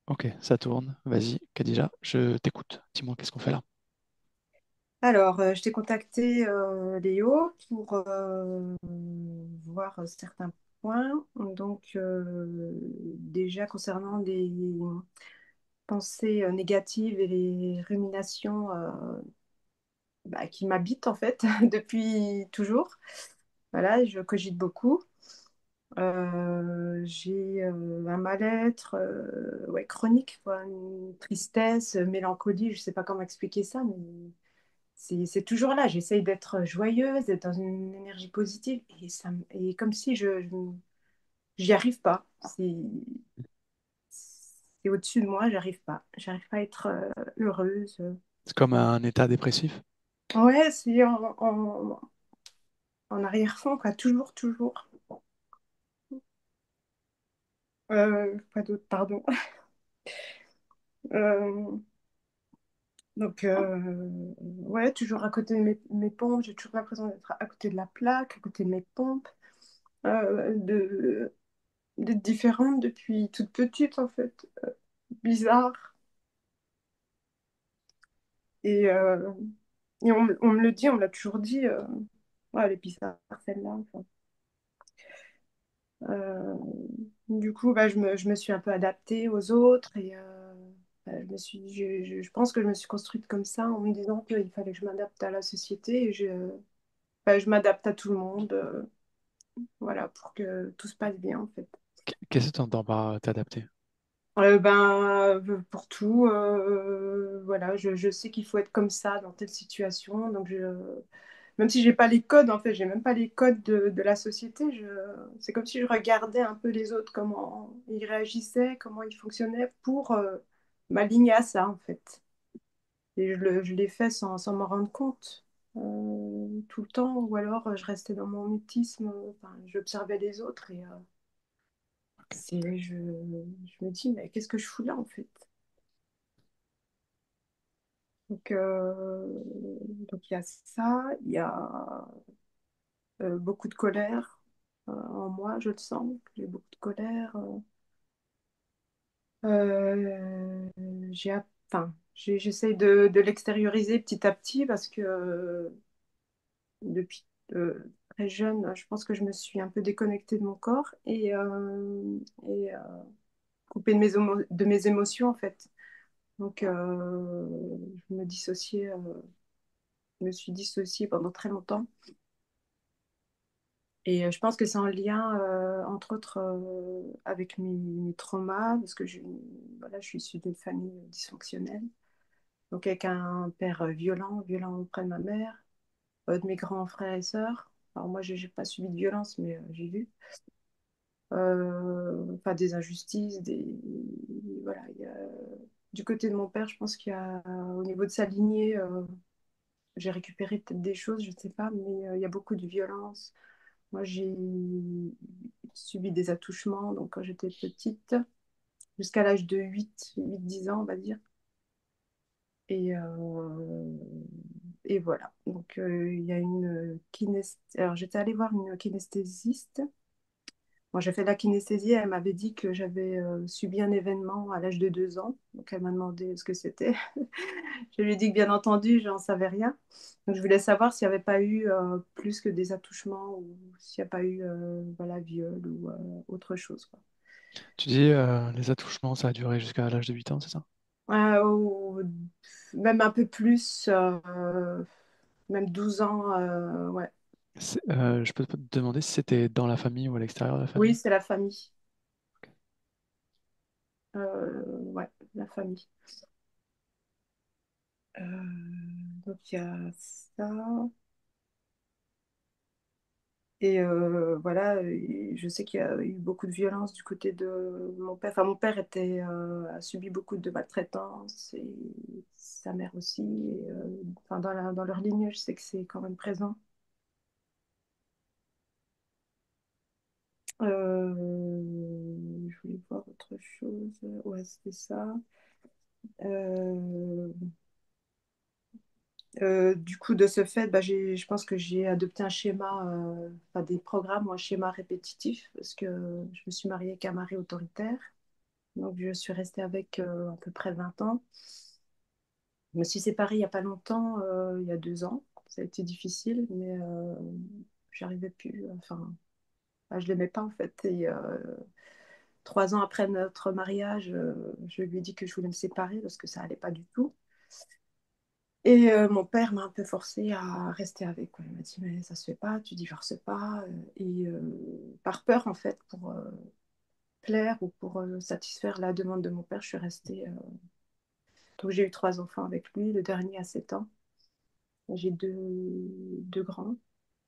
Ok, ça tourne. Vas-y, Khadija, je t'écoute. Dis-moi, qu'est-ce qu'on fait là? Alors, je t'ai contacté, Léo, pour voir certains points. Donc, déjà concernant les pensées négatives et les ruminations qui m'habitent en fait depuis toujours. Voilà, je cogite beaucoup. J'ai un mal-être ouais, chronique, quoi, une tristesse, mélancolie, je ne sais pas comment expliquer ça, mais c'est toujours là. J'essaye d'être joyeuse, d'être dans une énergie positive et comme si j'y arrive pas. C'est au-dessus de moi, j'arrive pas. J'arrive pas à être heureuse. C'est comme un état dépressif. Ouais, c'est en arrière-fond, quoi, toujours, toujours. Pas d'autre, pardon. Euh, donc, ouais, toujours à côté de mes pompes, j'ai toujours l'impression d'être à côté de la plaque, à côté de mes pompes, d'être différente depuis toute petite, en fait. Bizarre. Et, euh, et on me le dit, on me l'a toujours dit, ouais, elle est bizarre, celle-là. Enfin, euh, du coup, bah, je me suis un peu adaptée aux autres et bah, je pense que je me suis construite comme ça en me disant qu'il fallait que je m'adapte à la société et je m'adapte à tout le monde, voilà, pour que tout se passe bien en fait. Qu'est-ce que tu entends par t'adapter? Pour tout, voilà, je sais qu'il faut être comme ça dans telle situation, même si j'ai pas les codes, en fait, j'ai même pas les codes de la société, c'est comme si je regardais un peu les autres, comment ils réagissaient, comment ils fonctionnaient pour m'aligner à ça, en fait. Et je l'ai fait sans m'en rendre compte tout le temps, ou alors je restais dans mon mutisme, enfin, j'observais les autres et je me dis, mais qu'est-ce que je fous là, en fait? Donc, donc il y a ça, il y a beaucoup de colère en moi, je le sens. J'ai beaucoup de colère. J'essaye de l'extérioriser petit à petit parce que depuis très jeune, je pense que je me suis un peu déconnectée de mon corps et coupée de mes émotions en fait. Donc, je me suis dissociée pendant très longtemps. Et je pense que c'est en lien, entre autres, avec mes traumas, parce que voilà, je suis issue d'une famille dysfonctionnelle, donc avec un père violent auprès de ma mère, de mes grands frères et sœurs. Alors moi, j'ai pas subi de violence, mais j'ai vu. Enfin, des injustices, voilà. Du côté de mon père, je pense qu'il y a, au niveau de sa lignée, j'ai récupéré peut-être des choses, je ne sais pas, mais il y a beaucoup de violence. Moi, j'ai subi des attouchements donc quand j'étais petite, jusqu'à l'âge de 8 10 ans, on va dire. Et, et voilà. Donc, il y a une kinesthésie. Alors, j'étais allée voir une kinesthésiste. Moi, j'ai fait de la kinesthésie. Elle m'avait dit que j'avais subi un événement à l'âge de 2 ans. Donc, elle m'a demandé ce que c'était. Je lui ai dit que, bien entendu, j'en savais rien. Donc, je voulais savoir s'il n'y avait pas eu plus que des attouchements ou s'il n'y a pas eu voilà, viol ou autre chose, quoi. Tu dis les attouchements, ça a duré jusqu'à l'âge de 8 ans, c'est ça? Ou même un peu plus, même 12 ans, ouais. Je peux te demander si c'était dans la famille ou à l'extérieur de la Oui, famille? c'est la famille. Ouais, la famille. Donc il y a ça. Et voilà, et je sais qu'il y a eu beaucoup de violence du côté de mon père. Enfin, mon père a subi beaucoup de maltraitance et sa mère aussi. Et, enfin, dans leur lignée, je sais que c'est quand même présent. Je voulais voir autre chose. Ouais, c'était ça. Euh, du coup, de ce fait, bah, je pense que j'ai adopté un schéma, enfin, des programmes ou un schéma répétitif parce que je me suis mariée avec un mari autoritaire. Donc, je suis restée avec à peu près 20 ans. Je me suis séparée il n'y a pas longtemps, il y a 2 ans. Ça a été difficile, mais j'arrivais plus. Enfin, je l'aimais pas en fait. Et 3 ans après notre mariage, je lui ai dit que je voulais me séparer parce que ça allait pas du tout. Et mon père m'a un peu forcé à rester avec, quoi. Il m'a dit, mais ça se fait pas, tu divorces pas. Et par peur, en fait, pour plaire ou pour satisfaire la demande de mon père, je suis restée. Donc j'ai eu 3 enfants avec lui, le dernier à 7 ans. J'ai deux grands,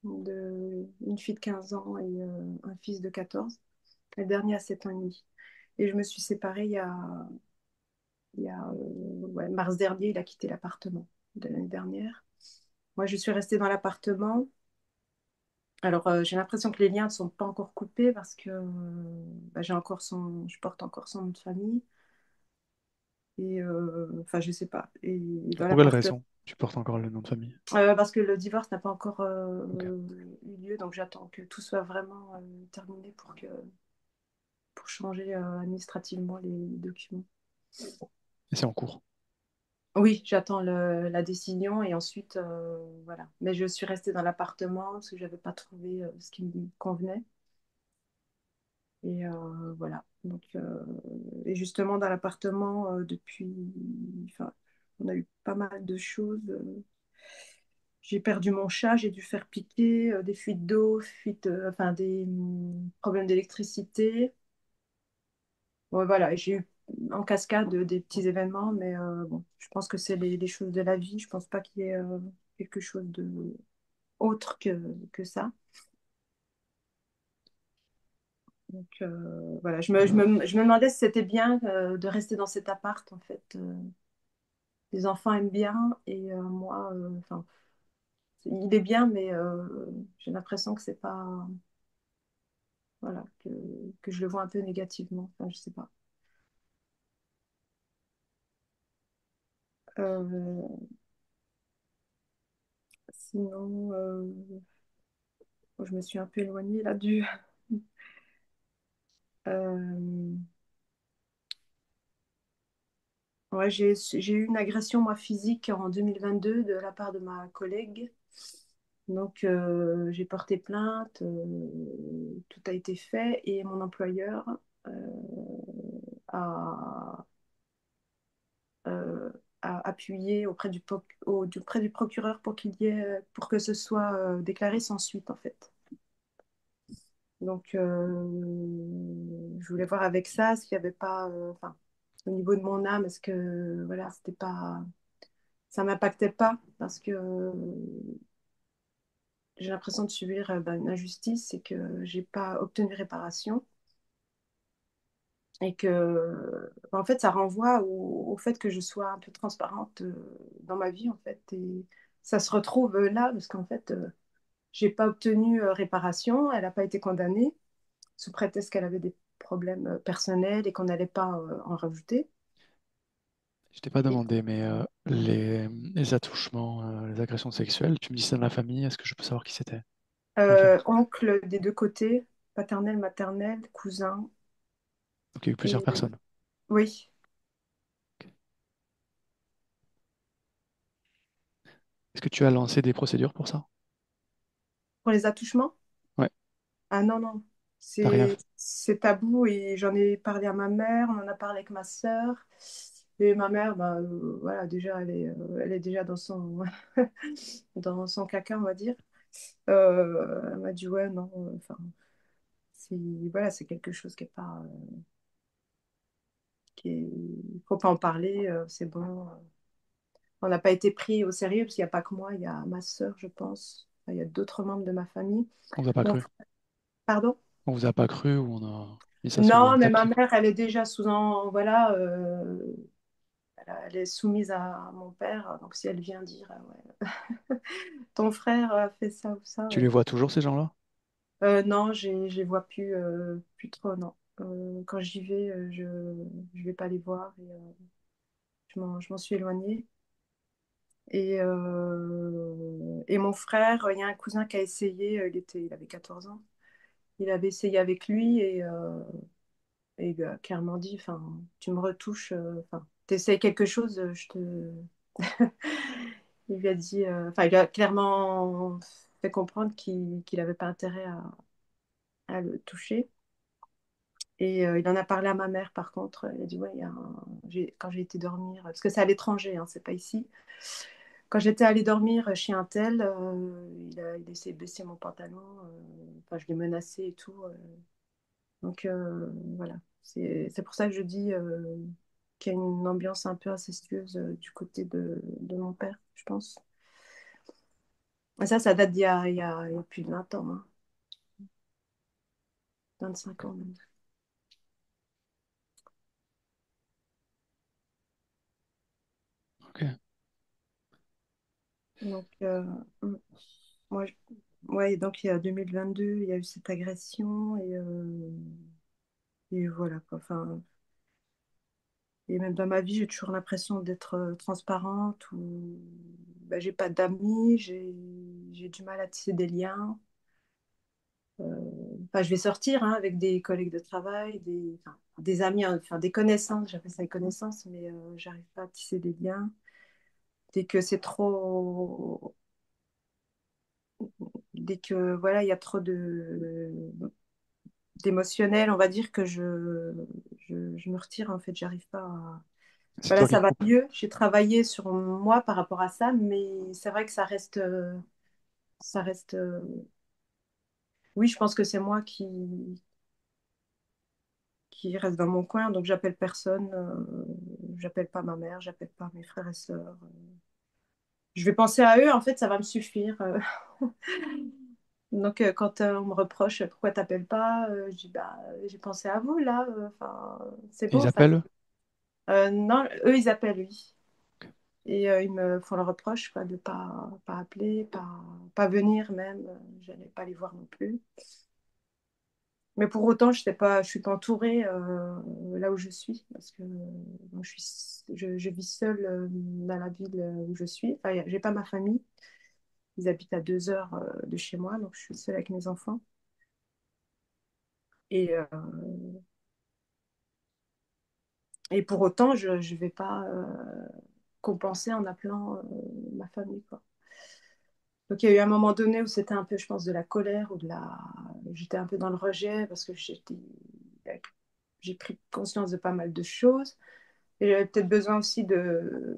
une fille de 15 ans et un fils de 14. Le dernier à 7 ans et demi. Et je me suis séparée ouais, mars dernier, il a quitté l'appartement de l'année dernière. Moi, je suis restée dans l'appartement. Alors, j'ai l'impression que les liens ne sont pas encore coupés parce que bah, je porte encore son nom de famille. Et enfin, je sais pas. Et dans Pour quelle l'appartement, raison tu portes encore le nom de famille? parce que le divorce n'a pas encore Ok. eu lieu, donc j'attends que tout soit vraiment terminé pour changer administrativement les documents. Et c'est en cours. Oui, j'attends la décision et ensuite, voilà. Mais je suis restée dans l'appartement parce que je n'avais pas trouvé ce qui me convenait. Et voilà. Donc, et justement, dans l'appartement, enfin, on a eu pas mal de choses. J'ai perdu mon chat, j'ai dû faire piquer, des fuites d'eau, enfin, des problèmes d'électricité. Bon, voilà, j'ai eu en cascade des petits événements, mais bon, je pense que c'est les choses de la vie. Je pense pas qu'il y ait quelque chose de autre que ça. Donc voilà, je me demandais si c'était bien de rester dans cet appart, en fait. Les enfants aiment bien et moi, enfin, il est bien, mais j'ai l'impression que c'est pas, voilà, que je le vois un peu négativement. Enfin, je sais pas. Euh, Sinon, je me suis un peu éloignée là du. Euh, ouais, j'ai eu une agression moi physique en 2022 de la part de ma collègue. Donc j'ai porté plainte, tout a été fait et mon employeur euh, a, euh, a appuyé auprès du procureur pour pour que ce soit déclaré sans suite en fait. Donc je voulais voir avec ça s'il n'y avait pas, enfin, au niveau de mon âme, est-ce que voilà, c'était pas, ça m'impactait pas parce que j'ai l'impression de subir une injustice et que j'ai pas obtenu réparation et que en fait ça renvoie au fait que je sois un peu transparente dans ma vie en fait et ça se retrouve là parce qu'en fait j'ai pas obtenu réparation, elle n'a pas été condamnée sous prétexte qu'elle avait des problèmes personnels et qu'on n'allait pas en rajouter. Je t'ai pas Et, demandé, mais les attouchements, les agressions sexuelles, tu me dis c'est dans la famille, est-ce que je peux savoir qui c'était? Enfin, oncle des deux côtés, paternel, maternel, cousin donc il y a eu plusieurs et personnes. oui, Ok. Est-ce que tu as lancé des procédures pour ça? pour les attouchements. Ouais, Ah non, non, t'as rien fait. c'est tabou et j'en ai parlé à ma mère, on en a parlé avec ma sœur. Et ma mère, bah, voilà, déjà, elle est déjà dans son caca, on va dire. Elle m'a dit, ouais, non, enfin, c'est, voilà, c'est quelque chose qui est pas, faut pas en parler, c'est bon. On n'a pas été pris au sérieux parce qu'il n'y a pas que moi, il y a ma sœur, je pense. Enfin, il y a d'autres membres de ma famille. On vous a pas Mon cru. frère, pardon? On vous a pas cru ou on a mis ça sous le Non, mais ma tapis, quoi. mère, elle est déjà voilà, elle est soumise à mon père. Donc si elle vient dire, ouais, ton frère a fait ça ou ça. Tu les vois toujours, ces gens-là? Non, je les vois plus trop, non. Quand j'y vais, je vais pas les voir et je m'en suis éloignée. Et mon frère, il y a un cousin qui a essayé, il avait 14 ans. Il avait essayé avec lui Et il lui a clairement dit, enfin, tu me retouches, enfin, t'essayes quelque chose, je te... Il lui a dit, enfin, il lui a clairement fait comprendre qu'il n'avait pas intérêt à le toucher. Et il en a parlé à ma mère, par contre. Il a dit, ouais, quand j'ai été dormir, parce que c'est à l'étranger, hein, c'est pas ici. Quand j'étais allée dormir chez un tel, il essayé de baisser mon pantalon. Enfin, je l'ai menacé et tout. Donc, voilà. C'est pour ça que je dis qu'il y a une ambiance un peu incestueuse du côté de mon père, je pense. Et ça date il y a plus de 20 ans, hein. 25 ans même. Ok. Donc, moi, ouais, donc il y a 2022, il y a eu cette agression et voilà quoi. Enfin, et même dans ma vie, j'ai toujours l'impression d'être transparente ou bah, j'ai pas d'amis, j'ai du mal à tisser des liens. Enfin, je vais sortir hein, avec des collègues de travail, enfin, des amis, hein, enfin des connaissances, j'appelle ça des connaissances, mais j'arrive pas à tisser des liens. Dès que c'est trop, dès que voilà, il y a trop d'émotionnel, on va dire que je me retire en fait, j'arrive pas à... C'est Voilà, toi qui ça va coupes. mieux. J'ai travaillé sur moi par rapport à ça, mais c'est vrai que ça reste. Oui, je pense que c'est moi qui reste dans mon coin, donc j'appelle personne. J'appelle pas ma mère, j'appelle pas mes frères et sœurs. Je vais penser à eux, en fait, ça va me suffire. Donc, quand on me reproche pourquoi t'appelles pas, je dis bah j'ai pensé à vous là. Enfin, c'est Et bon. ils Enfin, appellent? non, eux ils appellent oui. Ok. Et ils me font le reproche quoi, de pas appeler, pas venir même. Je n'allais pas les voir non plus. Mais pour autant, je suis pas entourée là où je suis parce que moi, je vis seule dans la ville où je suis. Enfin, j'ai pas ma famille. Ils habitent à 2 heures de chez moi, donc je suis seule avec mes enfants. Et, et pour autant, je ne vais pas compenser en appelant ma famille, quoi. Donc il y a eu un moment donné où c'était un peu, je pense, de la colère ou de la... J'étais un peu dans le rejet parce que j'ai pris conscience de pas mal de choses. Et j'avais peut-être besoin aussi euh,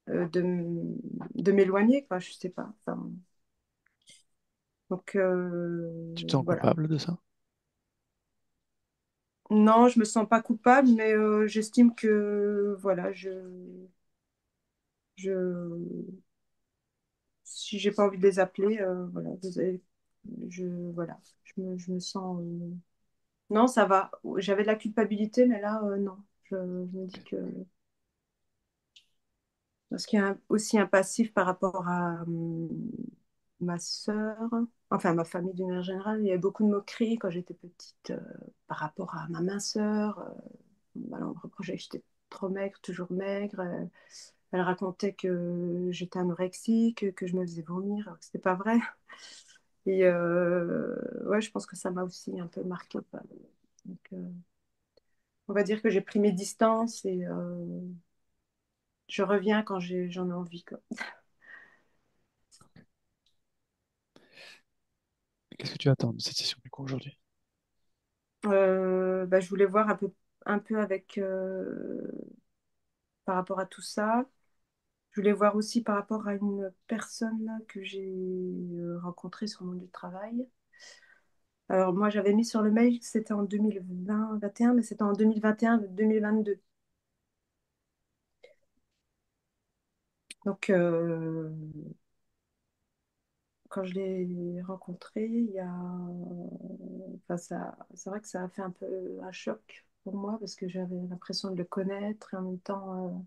de, de m'éloigner, quoi, je sais pas. Enfin, donc Tu te sens voilà. coupable de ça? Non, je me sens pas coupable, mais j'estime que voilà, je si j'ai pas envie de les appeler, voilà, voilà, je me sens non, ça va. J'avais de la culpabilité, mais là, non. Je me dis que parce qu'il y a aussi un passif par rapport à ma sœur, enfin ma famille d'une manière générale. Il y avait beaucoup de moqueries quand j'étais petite par rapport à ma minceur. Voilà, on me reprochait que j'étais trop maigre, toujours maigre. Elle racontait que j'étais anorexique, que je me faisais vomir, alors que c'était pas vrai. Et ouais, je pense que ça m'a aussi un peu marqué, quoi. Donc, on va dire que j'ai pris mes distances et je reviens quand j'en ai envie, quoi. Et qu'est-ce que tu attends de cette session du coup aujourd'hui? Bah, je voulais voir un peu avec par rapport à tout ça. Je voulais voir aussi par rapport à une personne que j'ai rencontrée sur mon lieu de travail. Alors moi j'avais mis sur le mail que c'était en 2020-21, mais c'était en 2021-2022. Donc quand je l'ai rencontré, il y a... enfin, c'est vrai que ça a fait un peu un choc pour moi parce que j'avais l'impression de le connaître et en même temps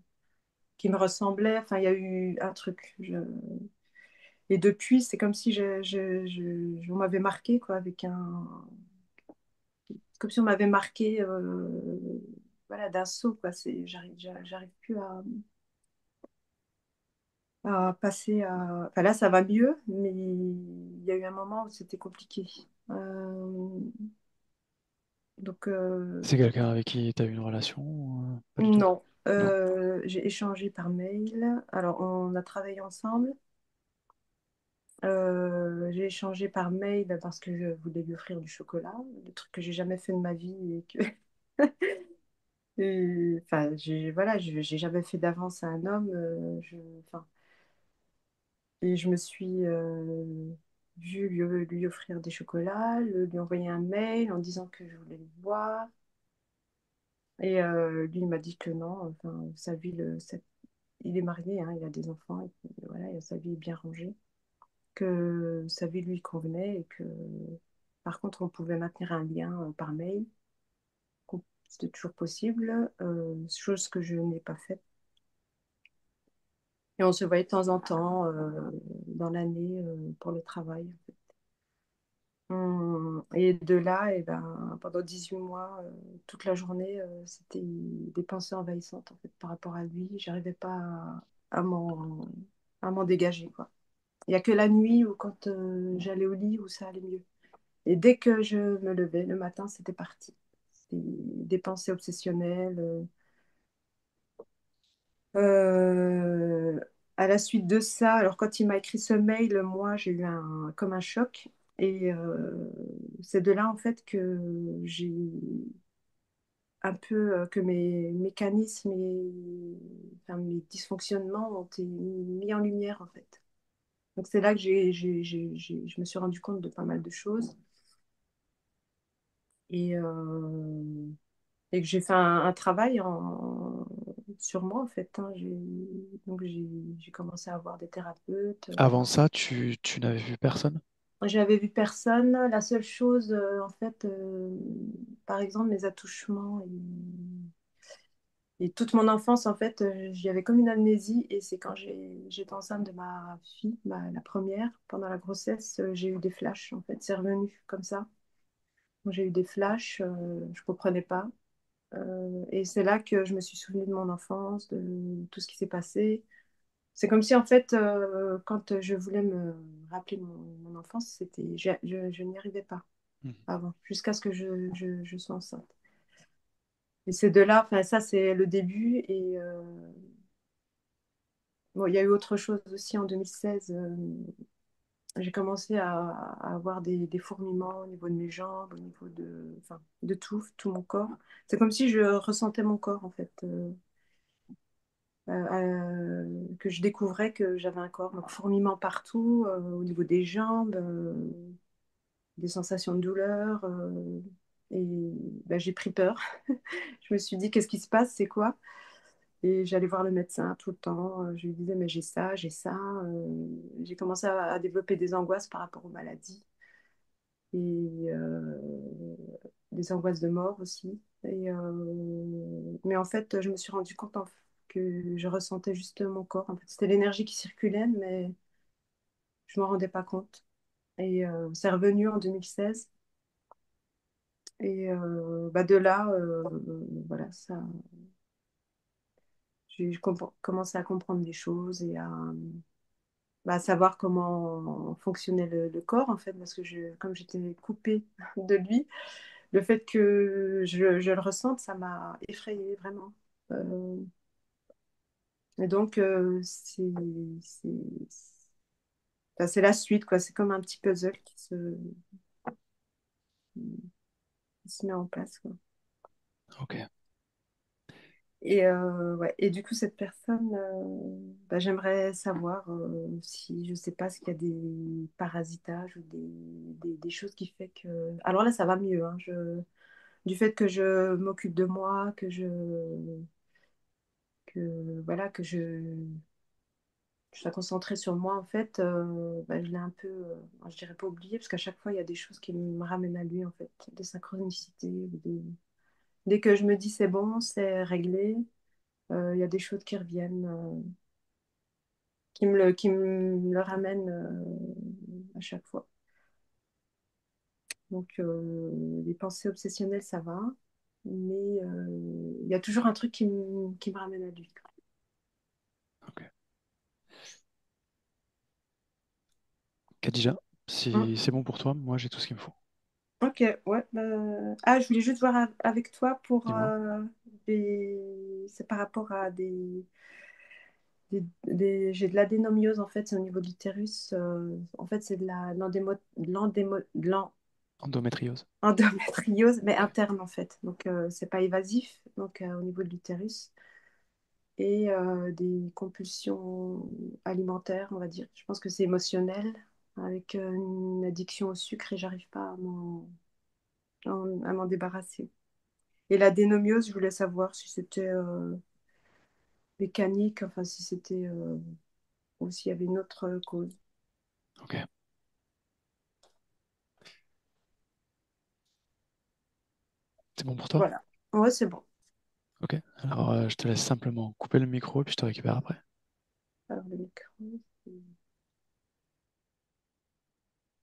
qu'il me ressemblait. Enfin, il y a eu un truc. Et depuis, c'est comme si on m'avait marqué, quoi, avec un... Comme si on m'avait marqué voilà, d'un saut, quoi. J'arrive plus à passer à... Enfin, là, ça va mieux, mais il y a eu un moment où c'était compliqué. Donc, C'est quelqu'un avec qui tu as eu une relation ou, pas du tout? non. Non. J'ai échangé par mail. Alors, on a travaillé ensemble. J'ai échangé par mail parce que je voulais lui offrir du chocolat, le truc que j'ai jamais fait de ma vie et que enfin, voilà, j'ai jamais fait d'avance à un homme. Enfin, et je me suis vue lui offrir des chocolats, lui envoyer un mail en disant que je voulais le voir. Et lui, il m'a dit que non. Enfin, sa vie, il est marié, hein, il a des enfants, et puis, voilà, sa vie est bien rangée. Que sa vie lui convenait et que par contre, on pouvait maintenir un lien par mail. C'était toujours possible, chose que je n'ai pas faite. Et on se voyait de temps en temps dans l'année pour le travail. Et de là, et ben, pendant 18 mois, toute la journée, c'était des pensées envahissantes en fait, par rapport à lui. J'arrivais pas à m'en dégager, quoi. Il n'y a que la nuit ou quand j'allais au lit où ça allait mieux. Et dès que je me levais le matin, c'était parti. C'était des pensées obsessionnelles. Euh, à la suite de ça, alors quand il m'a écrit ce mail, moi, j'ai eu comme un choc. Et c'est de là, en fait, que j'ai un peu, que mes mécanismes et enfin, mes dysfonctionnements ont été mis en lumière, en fait. Donc c'est là que je me suis rendu compte de pas mal de choses. Et, et que j'ai fait un travail sur moi en fait, hein. Donc j'ai commencé à avoir des thérapeutes. Avant ça, tu n'avais vu personne? J'avais vu personne. La seule chose, en fait, par exemple, mes attouchements et toute mon enfance, en fait, j'y avais comme une amnésie. Et c'est quand j'étais enceinte de ma fille, la première, pendant la grossesse, j'ai eu des flashs. En fait, c'est revenu comme ça. Donc, j'ai eu des flashs, je comprenais pas. Et c'est là que je me suis souvenue de mon enfance, de tout ce qui s'est passé. C'est comme si, en fait, quand je voulais me rappeler mon enfance, je n'y arrivais pas Mhm. avant, jusqu'à ce que je sois enceinte. Et c'est de là, enfin, ça, c'est le début. Et bon, il y a eu autre chose aussi en 2016. J'ai commencé à avoir des fourmillements au niveau de mes jambes, au niveau enfin, de tout mon corps. C'est comme si je ressentais mon corps, en fait. Que je découvrais que j'avais un corps, donc fourmillement partout, au niveau des jambes, des sensations de douleur. Et ben, j'ai pris peur. Je me suis dit, qu'est-ce qui se passe? C'est quoi? Et j'allais voir le médecin tout le temps. Je lui disais, mais j'ai ça, j'ai ça. J'ai commencé à développer des angoisses par rapport aux maladies et des angoisses de mort aussi. Mais en fait, je me suis rendu compte que je ressentais juste mon corps. En fait, c'était l'énergie qui circulait, mais je ne m'en rendais pas compte. Et c'est revenu en 2016. Et bah de là, voilà, j'ai commencé à comprendre des choses et à savoir comment fonctionnait le corps, en fait, parce que comme j'étais coupée de lui, le fait que je le ressente, ça m'a effrayée vraiment. Euh, et donc, c'est, enfin, c'est la suite, quoi. C'est comme un petit puzzle qui se met en place, quoi. Ok. Et, ouais. Et du coup, cette personne, bah, j'aimerais savoir si, je sais pas, s'il y a des parasitages ou des choses qui fait que... Alors là, ça va mieux, hein. Du fait que je m'occupe de moi, voilà, que je sois concentrée sur moi, en fait, bah, je l'ai un peu, je dirais pas oublié, parce qu'à chaque fois, il y a des choses qui me ramènent à lui, en fait, des synchronicités. Dès que je me dis c'est bon, c'est réglé, il y a des choses qui reviennent, qui me le ramènent à chaque fois. Donc, les pensées obsessionnelles, ça va, mais il y a toujours un truc qui me ramène à lui. Ok. Khadija, Hum, si c'est bon pour toi, moi j'ai tout ce qu'il me faut. Ok, ouais. Ah, je voulais juste voir avec toi pour Dis-moi. c'est par rapport à j'ai de l'adénomiose en fait, c'est au niveau de l'utérus. En fait, c'est de Endométriose. endométriose, mais Ok. interne en fait. Donc, c'est pas évasif, donc au niveau de l'utérus. Et des compulsions alimentaires, on va dire. Je pense que c'est émotionnel, avec une addiction au sucre et j'arrive pas à m'en débarrasser. Et la dénomiose, je voulais savoir si c'était mécanique, enfin si c'était ou s'il y avait une autre cause. Ok. C'est bon pour toi? Voilà. Ouais, c'est bon. Ok. Alors, je te laisse simplement couper le micro et puis je te récupère après. Alors, le micro.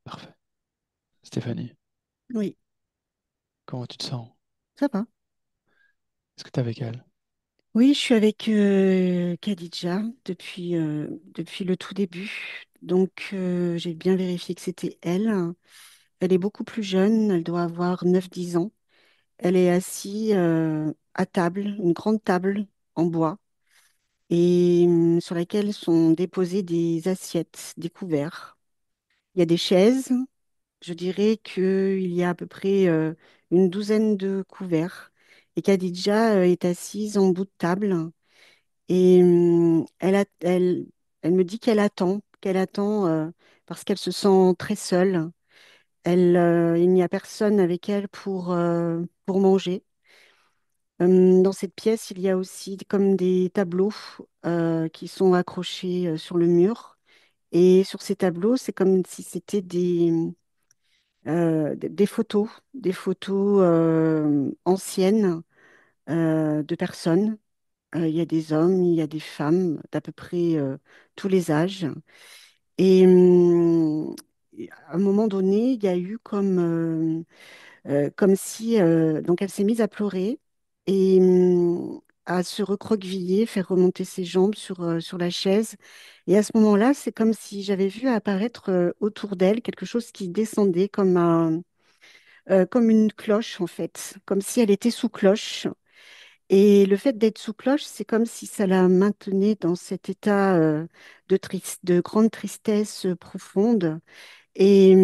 Parfait. Stéphanie, Oui, comment tu te sens? ça va. Est-ce que tu es avec elle? Oui, je suis avec Khadija depuis le tout début. Donc, j'ai bien vérifié que c'était elle. Elle est beaucoup plus jeune, elle doit avoir 9 10 ans. Elle est assise à table, une grande table en bois, et sur laquelle sont déposées des assiettes, des couverts. Il y a des chaises. Je dirais qu'il y a à peu près une douzaine de couverts. Et Khadija est assise en bout de table. Et elle me dit qu'elle attend parce qu'elle se sent très seule. Il n'y a personne avec elle pour manger. Dans cette pièce, il y a aussi comme des tableaux qui sont accrochés sur le mur. Et sur ces tableaux, c'est comme si c'était des photos anciennes de personnes. Il y a des hommes, il y a des femmes d'à peu près tous les âges. Et à un moment donné, il y a eu comme si donc elle s'est mise à pleurer et à se recroqueviller, faire remonter ses jambes sur la chaise. Et à ce moment-là, c'est comme si j'avais vu apparaître autour d'elle quelque chose qui descendait comme une cloche en fait, comme si elle était sous cloche. Et le fait d'être sous cloche, c'est comme si ça la maintenait dans cet état de grande tristesse profonde. Et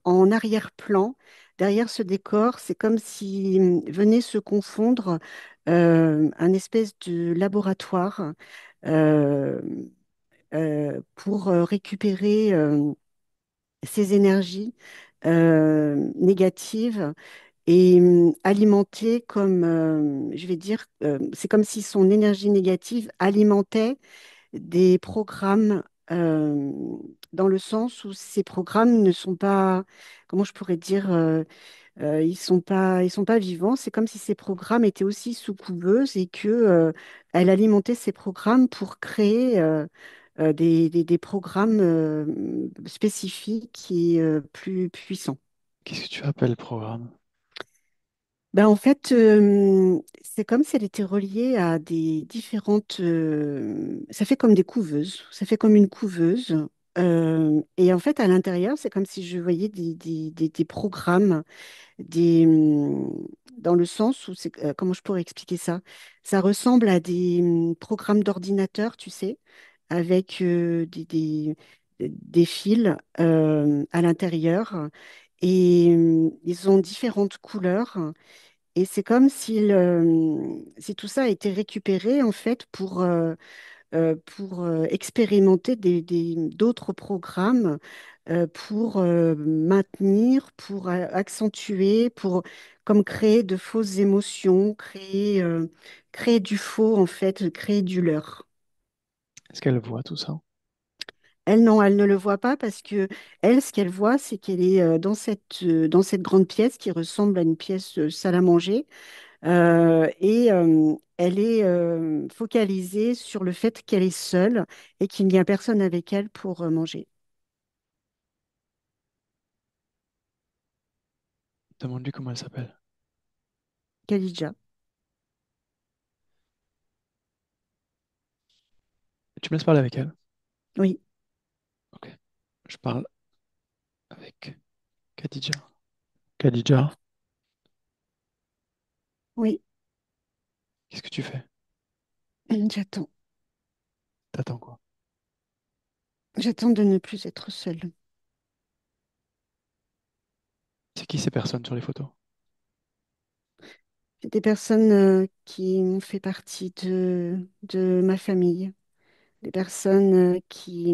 en arrière-plan, derrière ce décor, c'est comme si venait se confondre un espèce de laboratoire euh, pour récupérer ces énergies négatives et alimenté comme, je vais dire, c'est comme si son énergie négative alimentait des programmes dans le sens où ces programmes ne sont pas, comment je pourrais dire, ils sont pas vivants. C'est comme si ces programmes étaient aussi sous couveuse et que, elle alimentait ces programmes pour créer des programmes spécifiques et plus puissants. Qu'est-ce que tu appelles programme? Ben, en fait, c'est comme si elle était reliée à des différentes. Ça fait comme des couveuses. Ça fait comme une couveuse. Et en fait, à l'intérieur, c'est comme si je voyais des programmes, dans le sens où c'est. Comment je pourrais expliquer ça? Ça ressemble à des programmes d'ordinateur, tu sais, avec des fils à l'intérieur. Et ils ont différentes couleurs. Et c'est comme si tout ça a été récupéré en fait pour expérimenter d'autres programmes, pour maintenir, pour accentuer, pour comme créer de fausses émotions, créer du faux en fait, créer du leurre. Est-ce qu'elle voit tout ça? Elle, non, elle ne le voit pas parce que elle, ce qu'elle voit, c'est qu'elle est dans cette grande pièce qui ressemble à une pièce salle à manger. Et elle est focalisée sur le fait qu'elle est seule et qu'il n'y a personne avec elle pour manger. Demande-lui comment elle s'appelle. Khadija. Tu me laisses parler avec elle? Oui, Ok. Je parle avec. Khadija. Khadija, Oui, qu'est-ce que tu fais? j'attends. T'attends quoi? J'attends de ne plus être seule. C'est qui ces personnes sur les photos? C'est des personnes qui ont fait partie de ma famille. Des personnes qui,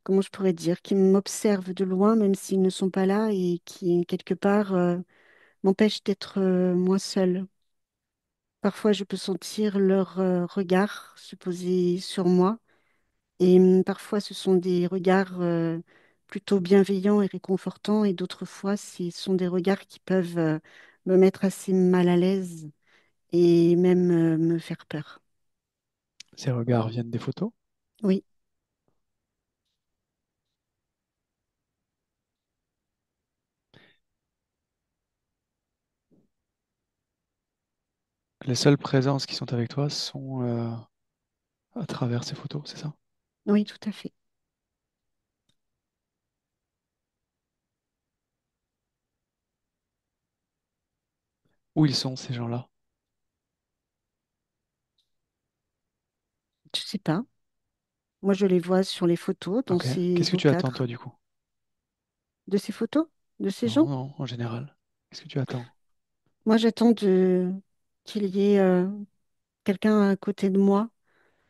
comment je pourrais dire, qui m'observent de loin, même s'ils ne sont pas là, et qui, quelque part, m'empêchent d'être moins seule. Parfois, je peux sentir leur regard se poser sur moi. Et parfois, ce sont des regards plutôt bienveillants et réconfortants. Et d'autres fois, ce sont des regards qui peuvent me mettre assez mal à l'aise et même me faire peur. Ces regards viennent des photos? Oui, Les seules présences qui sont avec toi sont à travers ces photos, c'est ça? oui, tout à fait. Où ils sont ces gens-là? Je sais pas. Moi, je les vois sur les photos, dans Ok. Qu'est-ce ces que tu attends encadres toi du coup? de ces photos, de ces Non, gens. non, en général. Qu'est-ce que tu attends? Moi, j'attends qu'il y ait quelqu'un à côté de moi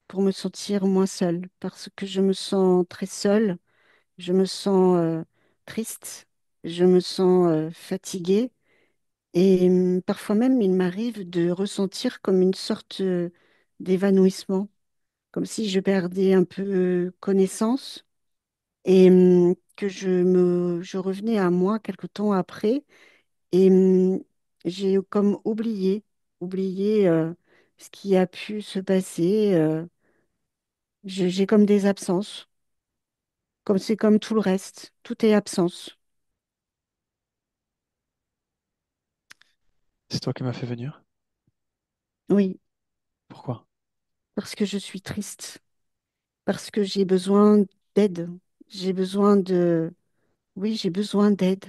pour me sentir moins seule, parce que je me sens très seule, je me sens triste, je me sens fatiguée, et parfois même, il m'arrive de ressentir comme une sorte d'évanouissement, comme si je perdais un peu connaissance et que je revenais à moi quelque temps après et j'ai comme oublié ce qui a pu se passer. J'ai comme des absences, comme c'est comme tout le reste, tout est absence. C'est toi qui m'as fait venir? Oui, Pourquoi? parce que je suis triste, parce que j'ai besoin d'aide, j'ai besoin de, oui, j'ai besoin d'aide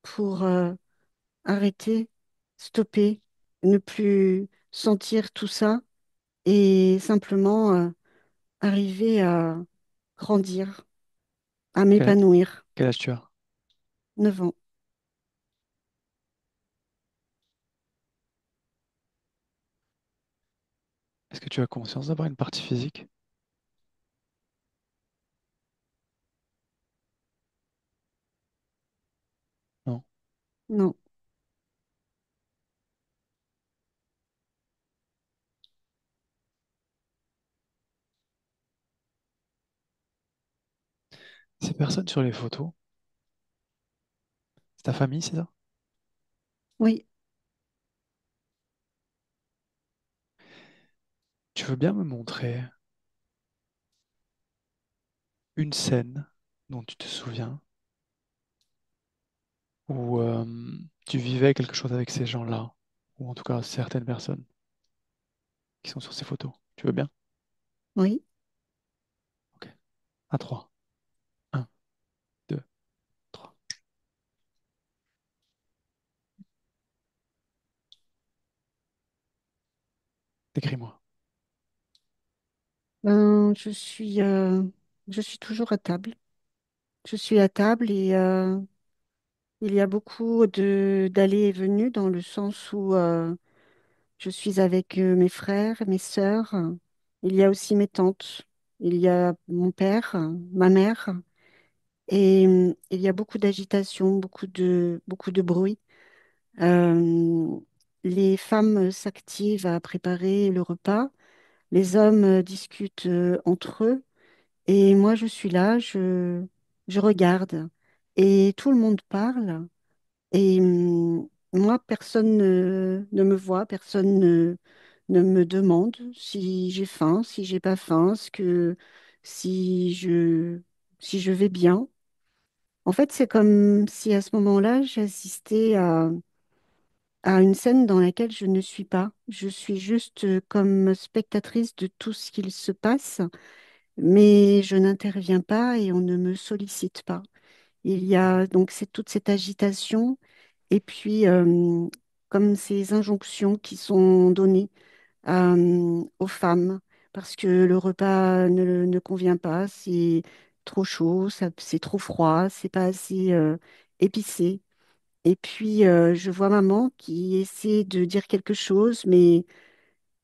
pour arrêter, stopper, ne plus sentir tout ça et simplement arriver à grandir, à Quel, m'épanouir. quel âge tu as? 9 ans. Est-ce que tu as conscience d'avoir une partie physique? Non. Non, Ces personnes sur les photos, c'est ta famille, c'est ça? oui, Tu veux bien me montrer une scène dont tu te souviens où tu vivais quelque chose avec ces gens-là, ou en tout cas certaines personnes qui sont sur ces photos. Tu veux bien? oui. Ok. À 3. 1, 2, 3. Décris-moi. Je suis toujours à table. Je suis à table et il y a beaucoup de d'allées et venues dans le sens où je suis avec mes frères, mes sœurs. Il y a aussi mes tantes. Il y a mon père, ma mère. Et il y a beaucoup d'agitation, beaucoup de bruit. Euh, les femmes s'activent à préparer le repas. Les hommes discutent entre eux. Et moi, je suis là, je regarde. Et tout le monde parle. Et moi, personne ne me voit, personne ne me demande si j'ai faim, si j'ai pas faim, si je, si je vais bien. En fait, c'est comme si à ce moment-là, j'assistais à une scène dans laquelle je ne suis pas. Je suis juste comme spectatrice de tout ce qu'il se passe, mais je n'interviens pas et on ne me sollicite pas. Il y a donc toute cette agitation et puis comme ces injonctions qui sont données aux femmes parce que le repas ne convient pas, c'est trop chaud, c'est trop froid, c'est pas assez épicé. Et puis je vois maman qui essaie de dire quelque chose, mais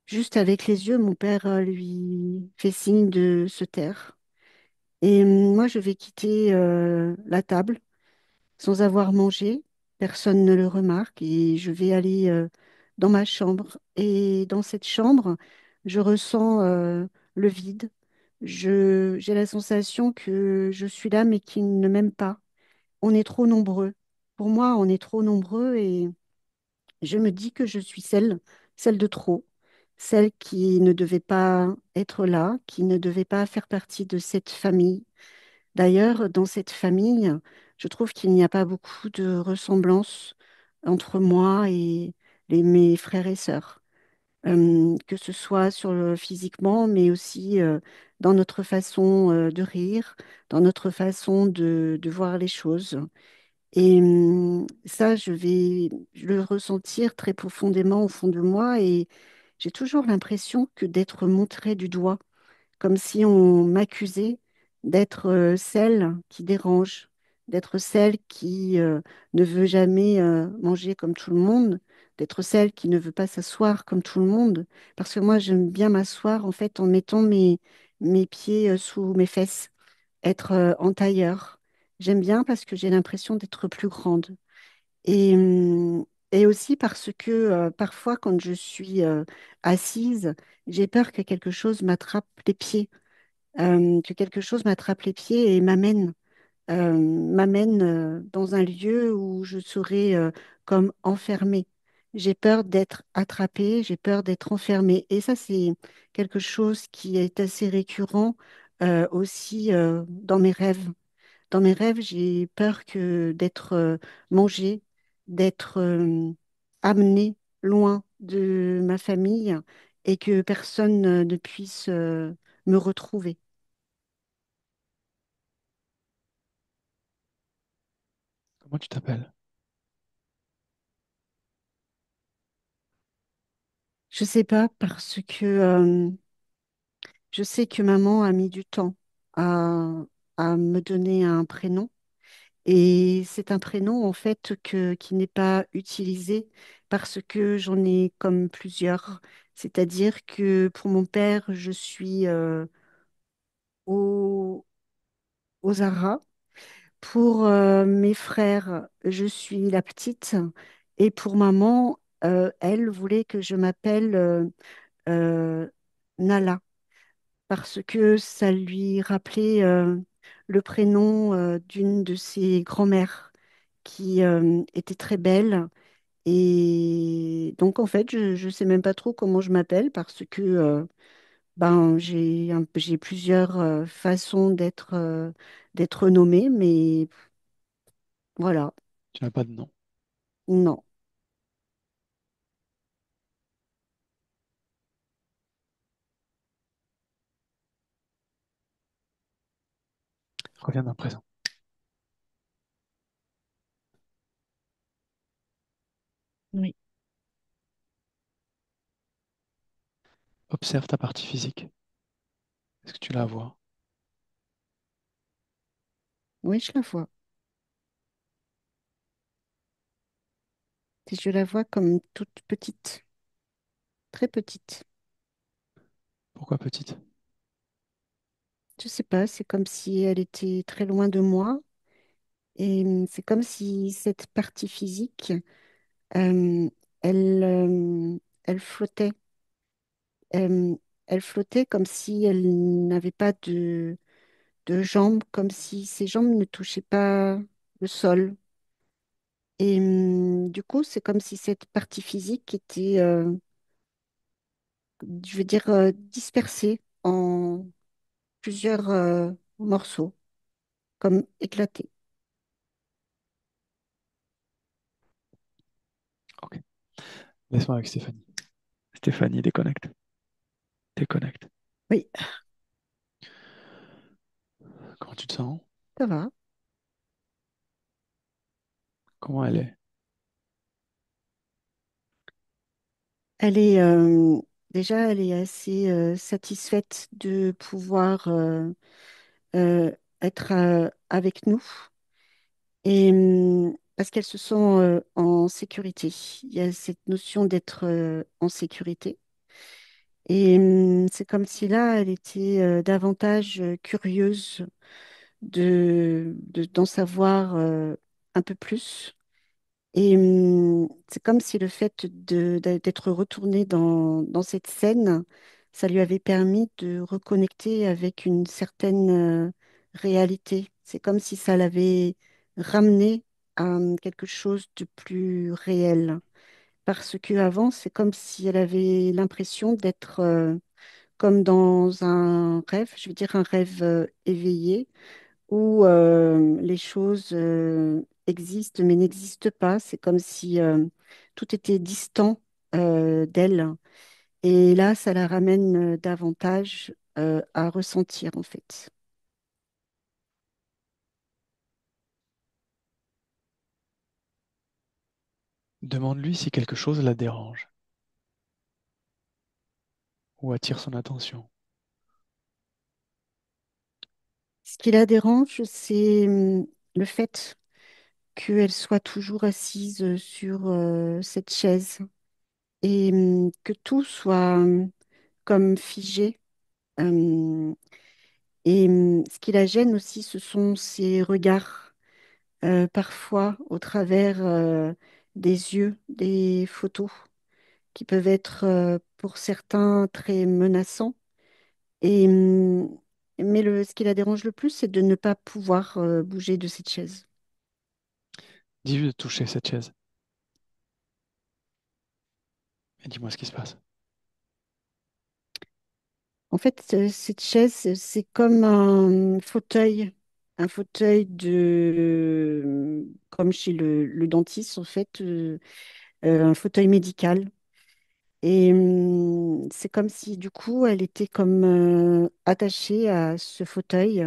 juste avec les yeux, mon père lui fait signe de se taire. Et moi, je vais quitter la table sans avoir mangé. Personne ne le remarque et je vais aller dans ma chambre. Et dans cette chambre, je ressens le vide. J'ai la sensation que je suis là, mais qu'il ne m'aime pas. On est trop nombreux. Pour moi, on est trop nombreux et je me dis que je suis celle de trop, celle qui ne devait pas être là, qui ne devait pas faire partie de cette famille. D'ailleurs, dans cette famille, je trouve qu'il n'y a pas beaucoup de ressemblance entre moi et mes frères et sœurs. Que ce soit physiquement, mais aussi dans notre façon de rire, dans notre façon de voir les choses. Et ça, je vais le ressentir très profondément au fond de moi et j'ai toujours l'impression que d'être montrée du doigt, comme si on m'accusait d'être celle qui dérange, d'être celle qui ne veut jamais manger comme tout le monde, d'être celle qui ne veut pas s'asseoir comme tout le monde, parce que moi, j'aime bien m'asseoir en fait en mettant mes pieds sous mes fesses, être en tailleur. J'aime bien parce que j'ai l'impression d'être plus grande. Et, et aussi parce que parfois, quand je suis assise, j'ai peur que quelque chose m'attrape les pieds, que quelque chose m'attrape les pieds et m'amène dans un lieu où je serai comme enfermée. J'ai peur d'être attrapée, j'ai peur d'être enfermée. Et ça, c'est quelque chose qui est assez récurrent aussi dans mes rêves. Dans mes rêves, j'ai peur que d'être mangée, d'être amenée loin de ma famille et que personne ne puisse me retrouver. Comment tu t'appelles? Je sais pas parce que je sais que maman a mis du temps à, à me donner un prénom. Et c'est un prénom en fait qui n'est pas utilisé parce que j'en ai comme plusieurs. C'est-à-dire que pour mon père, je suis au, aux Zara. Pour mes frères, je suis la petite. Et pour maman, elle voulait que je m'appelle euh, Nala parce que ça lui rappelait le prénom d'une de ses grand-mères qui était très belle. Et donc, en fait, je ne sais même pas trop comment je m'appelle parce que ben, j'ai plusieurs façons d'être nommée, mais voilà, Tu n'as pas de nom. non. Reviens dans le présent. Oui, Observe ta partie physique. Est-ce que tu la vois? oui, je la vois. Et je la vois comme toute petite, très petite. Pourquoi petite? Je sais pas, c'est comme si elle était très loin de moi. Et c'est comme si cette partie physique, euh, elle, elle flottait. Euh, Elle flottait comme si elle n'avait pas de jambes, comme si ses jambes ne touchaient pas le sol. Et du coup, c'est comme si cette partie physique était, je veux dire, dispersée en plusieurs morceaux, comme éclatée. Ok. Laisse-moi avec Stéphanie. Stéphanie, déconnecte. Déconnecte. Oui, Comment tu te sens? ça va. Comment elle est? Elle est déjà, elle est assez satisfaite de pouvoir euh, être avec nous et parce qu'elle se sent en sécurité. Il y a cette notion d'être en sécurité. Et c'est comme si là, elle était davantage curieuse d'en savoir un peu plus. Et c'est comme si le fait d'être retournée dans cette scène, ça lui avait permis de reconnecter avec une certaine réalité. C'est comme si ça l'avait ramené à quelque chose de plus réel. Parce qu'avant, c'est comme si elle avait l'impression d'être comme dans un rêve, je veux dire un rêve éveillé, où les choses existent mais n'existent pas. C'est comme si tout était distant d'elle. Et là, ça la ramène davantage à ressentir, en fait. Demande-lui si quelque chose la dérange ou attire son attention. Ce qui la dérange, c'est le fait qu'elle soit toujours assise sur cette chaise et que tout soit comme figé. Euh, et ce qui la gêne aussi, ce sont ses regards, parfois au travers des yeux, des photos, qui peuvent être pour certains très menaçants. Et, mais ce qui la dérange le plus, c'est de ne pas pouvoir bouger de cette chaise. Dis-lui de toucher cette chaise et dis-moi ce qui se passe. En fait, cette chaise, c'est comme un fauteuil comme chez le dentiste, en fait, un fauteuil médical. Et c'est comme si, du coup, elle était comme attachée à ce fauteuil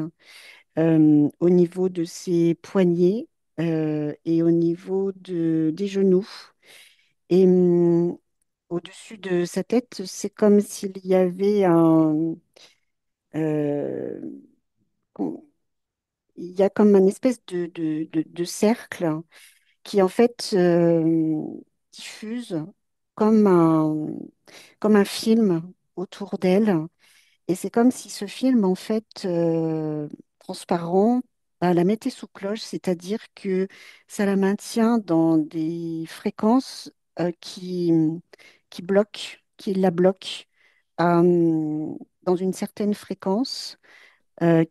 au niveau de ses poignets et au niveau des genoux. Et au-dessus de sa tête, c'est comme s'il y avait euh, il y a comme une espèce de cercle qui en fait diffuse comme comme un film autour d'elle. Et c'est comme si ce film, en fait, transparent, bah, la mettait sous cloche, c'est-à-dire que ça la maintient dans des fréquences qui bloquent, qui la bloquent dans une certaine fréquence,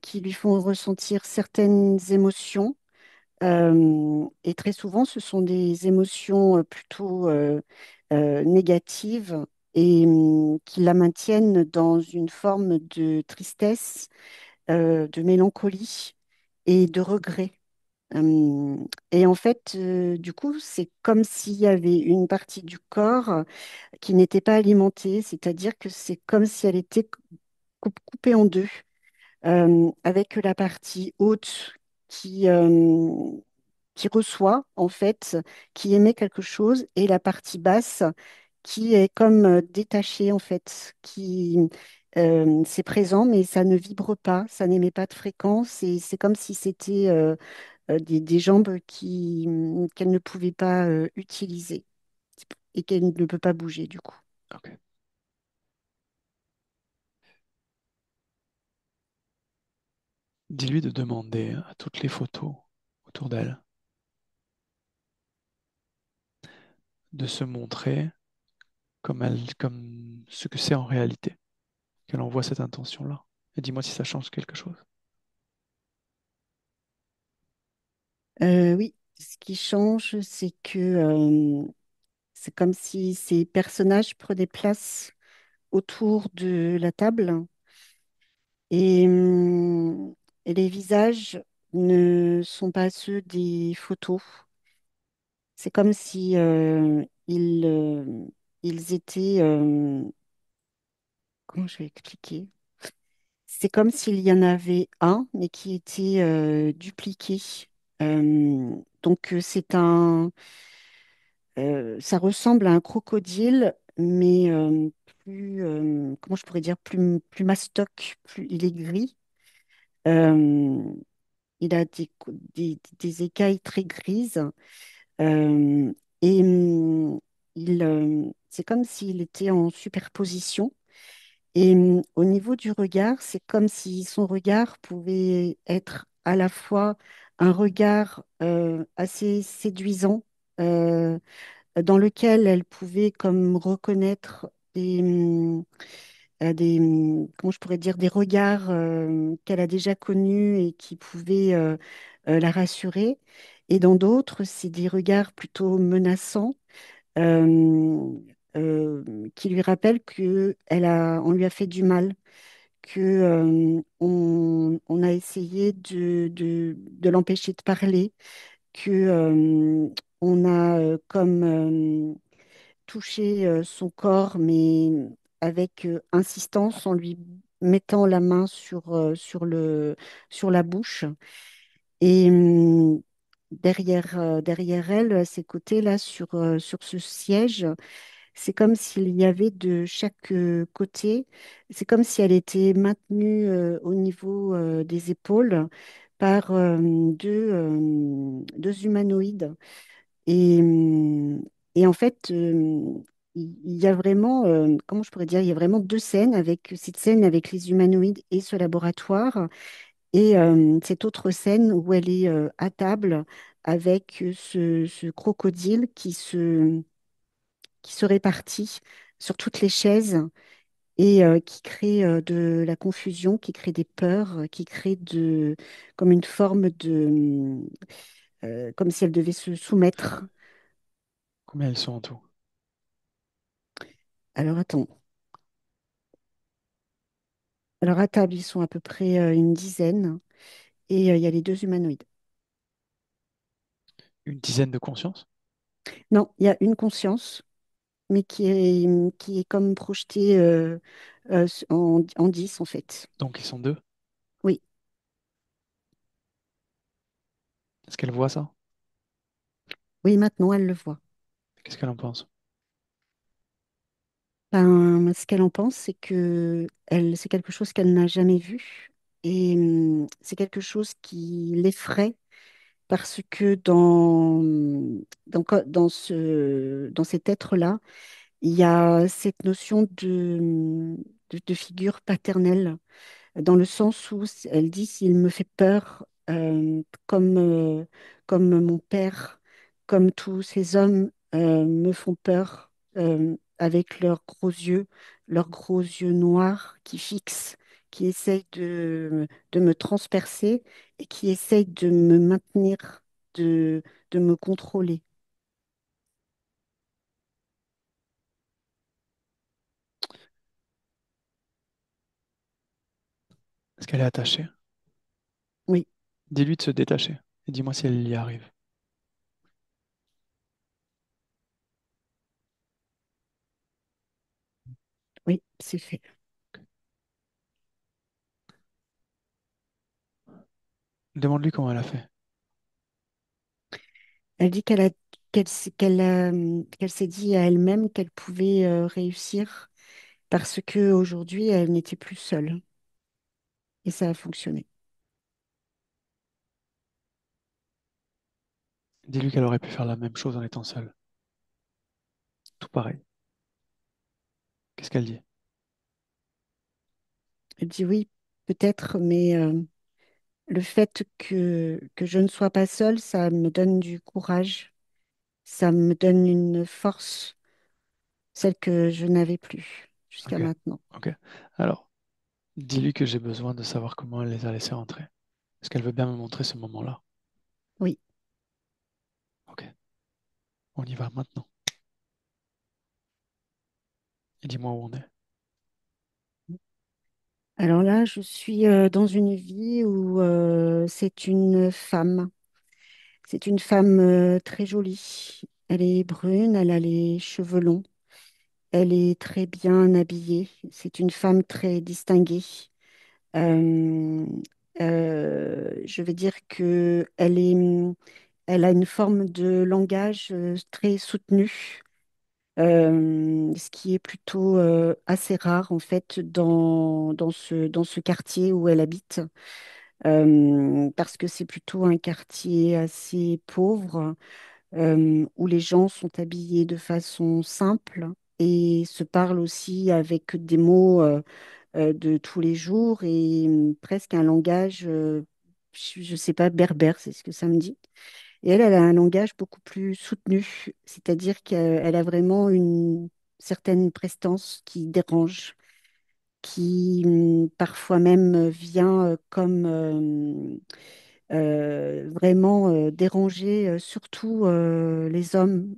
qui lui font ressentir certaines émotions. Et très souvent, ce sont des émotions plutôt négatives et qui la maintiennent dans une forme de tristesse, de mélancolie et de regret. Euh, et en fait, du coup, c'est comme s'il y avait une partie du corps qui n'était pas alimentée, c'est-à-dire que c'est comme si elle était coupée en deux, avec la partie haute qui, qui reçoit, en fait, qui émet quelque chose, et la partie basse qui est comme détachée, en fait, qui c'est présent, mais ça ne vibre pas, ça n'émet pas de fréquence, et c'est comme si c'était des jambes qu'elle ne pouvait pas utiliser et qu'elle ne peut pas bouger, du coup. Ok. Dis-lui de demander à toutes les photos autour d'elle de se montrer comme ce que c'est en réalité, qu'elle envoie cette intention-là. Et dis-moi si ça change quelque chose. Oui, ce qui change, c'est que c'est comme si ces personnages prenaient place autour de la table et, et les visages ne sont pas ceux des photos. C'est comme si ils étaient, comment je vais expliquer? C'est comme s'il y en avait un, mais qui était dupliqué. C'est ça ressemble à un crocodile, mais plus, comment je pourrais dire, plus mastoc, plus, il est gris. Euh, il a des écailles très grises. euh, et c'est comme s'il était en superposition. Et au niveau du regard, c'est comme si son regard pouvait être à la fois un regard assez séduisant, euh, dans lequel elle pouvait comme reconnaître comment je pourrais dire, des regards qu'elle a déjà connus et qui pouvaient la rassurer. Et dans d'autres, c'est des regards plutôt menaçants euh, euh, qui lui rappellent on lui a fait du mal, que on a essayé de l'empêcher de parler, que on a touché son corps, mais avec insistance, en lui mettant la main sur la bouche. Et derrière elle, à ses côtés, là, sur ce siège, c'est comme s'il y avait de chaque côté, c'est comme si elle était maintenue au niveau des épaules par deux humanoïdes. Et, et en fait, il y a vraiment, comment je pourrais dire, il y a vraiment deux scènes avec cette scène avec les humanoïdes et ce laboratoire, et cette autre scène où elle est à table avec ce crocodile qui se répartit sur toutes les chaises et qui crée de la confusion, qui crée des peurs, qui crée comme une forme comme si elle devait se soumettre. Combien elles sont en tout? Alors attends. Alors à table, ils sont à peu près une dizaine et il y a les deux humanoïdes. Une dizaine de consciences? Non, il y a une conscience, mais qui est comme projetée en 10 en fait. Donc ils sont deux. Oui, Est-ce qu'elle voit ça? oui, maintenant elle le voit. Qu'est-ce qu'elle en pense? Ben, ce qu'elle en pense, c'est c'est quelque chose qu'elle n'a jamais vu et c'est quelque chose qui l'effraie parce que dans cet être-là, il y a cette notion de figure paternelle, dans le sens où elle dit, s'il me fait peur, comme mon père, comme tous ces hommes me font peur, avec leurs gros yeux noirs qui fixent, qui essayent de me transpercer et qui essayent de me maintenir, de me contrôler. Est-ce qu'elle est attachée? Oui, Dis-lui de se détacher. Et dis-moi si elle y arrive. oui, c'est fait. Demande-lui comment elle a fait. Elle dit qu'elle s'est dit à elle-même qu'elle pouvait réussir parce que aujourd'hui elle n'était plus seule et ça a fonctionné. Dis-lui qu'elle aurait pu faire la même chose en étant seule. Tout pareil. Qu'est-ce qu'elle dit? Elle dit oui, peut-être, mais le fait que je ne sois pas seule, ça me donne du courage, ça me donne une force, celle que je n'avais plus jusqu'à Ok, maintenant. ok. Alors, dis-lui que j'ai besoin de savoir comment elle les a laissés rentrer. Est-ce qu'elle veut bien me montrer ce moment-là? Oui. Ok, on y va maintenant. Et dis-moi où on est. Alors là, je suis dans une vie où c'est une femme. C'est une femme très jolie. Elle est brune, elle a les cheveux longs, elle est très bien habillée. C'est une femme très distinguée. Euh, je vais dire que elle a une forme de langage très soutenu, ce qui est plutôt assez rare en fait dans ce quartier où elle habite, parce que c'est plutôt un quartier assez pauvre, où les gens sont habillés de façon simple et se parlent aussi avec des mots de tous les jours et presque un langage, je ne sais pas, berbère, c'est ce que ça me dit. Et elle, elle a un langage beaucoup plus soutenu, c'est-à-dire qu'elle a vraiment une certaine prestance qui dérange, qui parfois même vient comme vraiment déranger surtout les hommes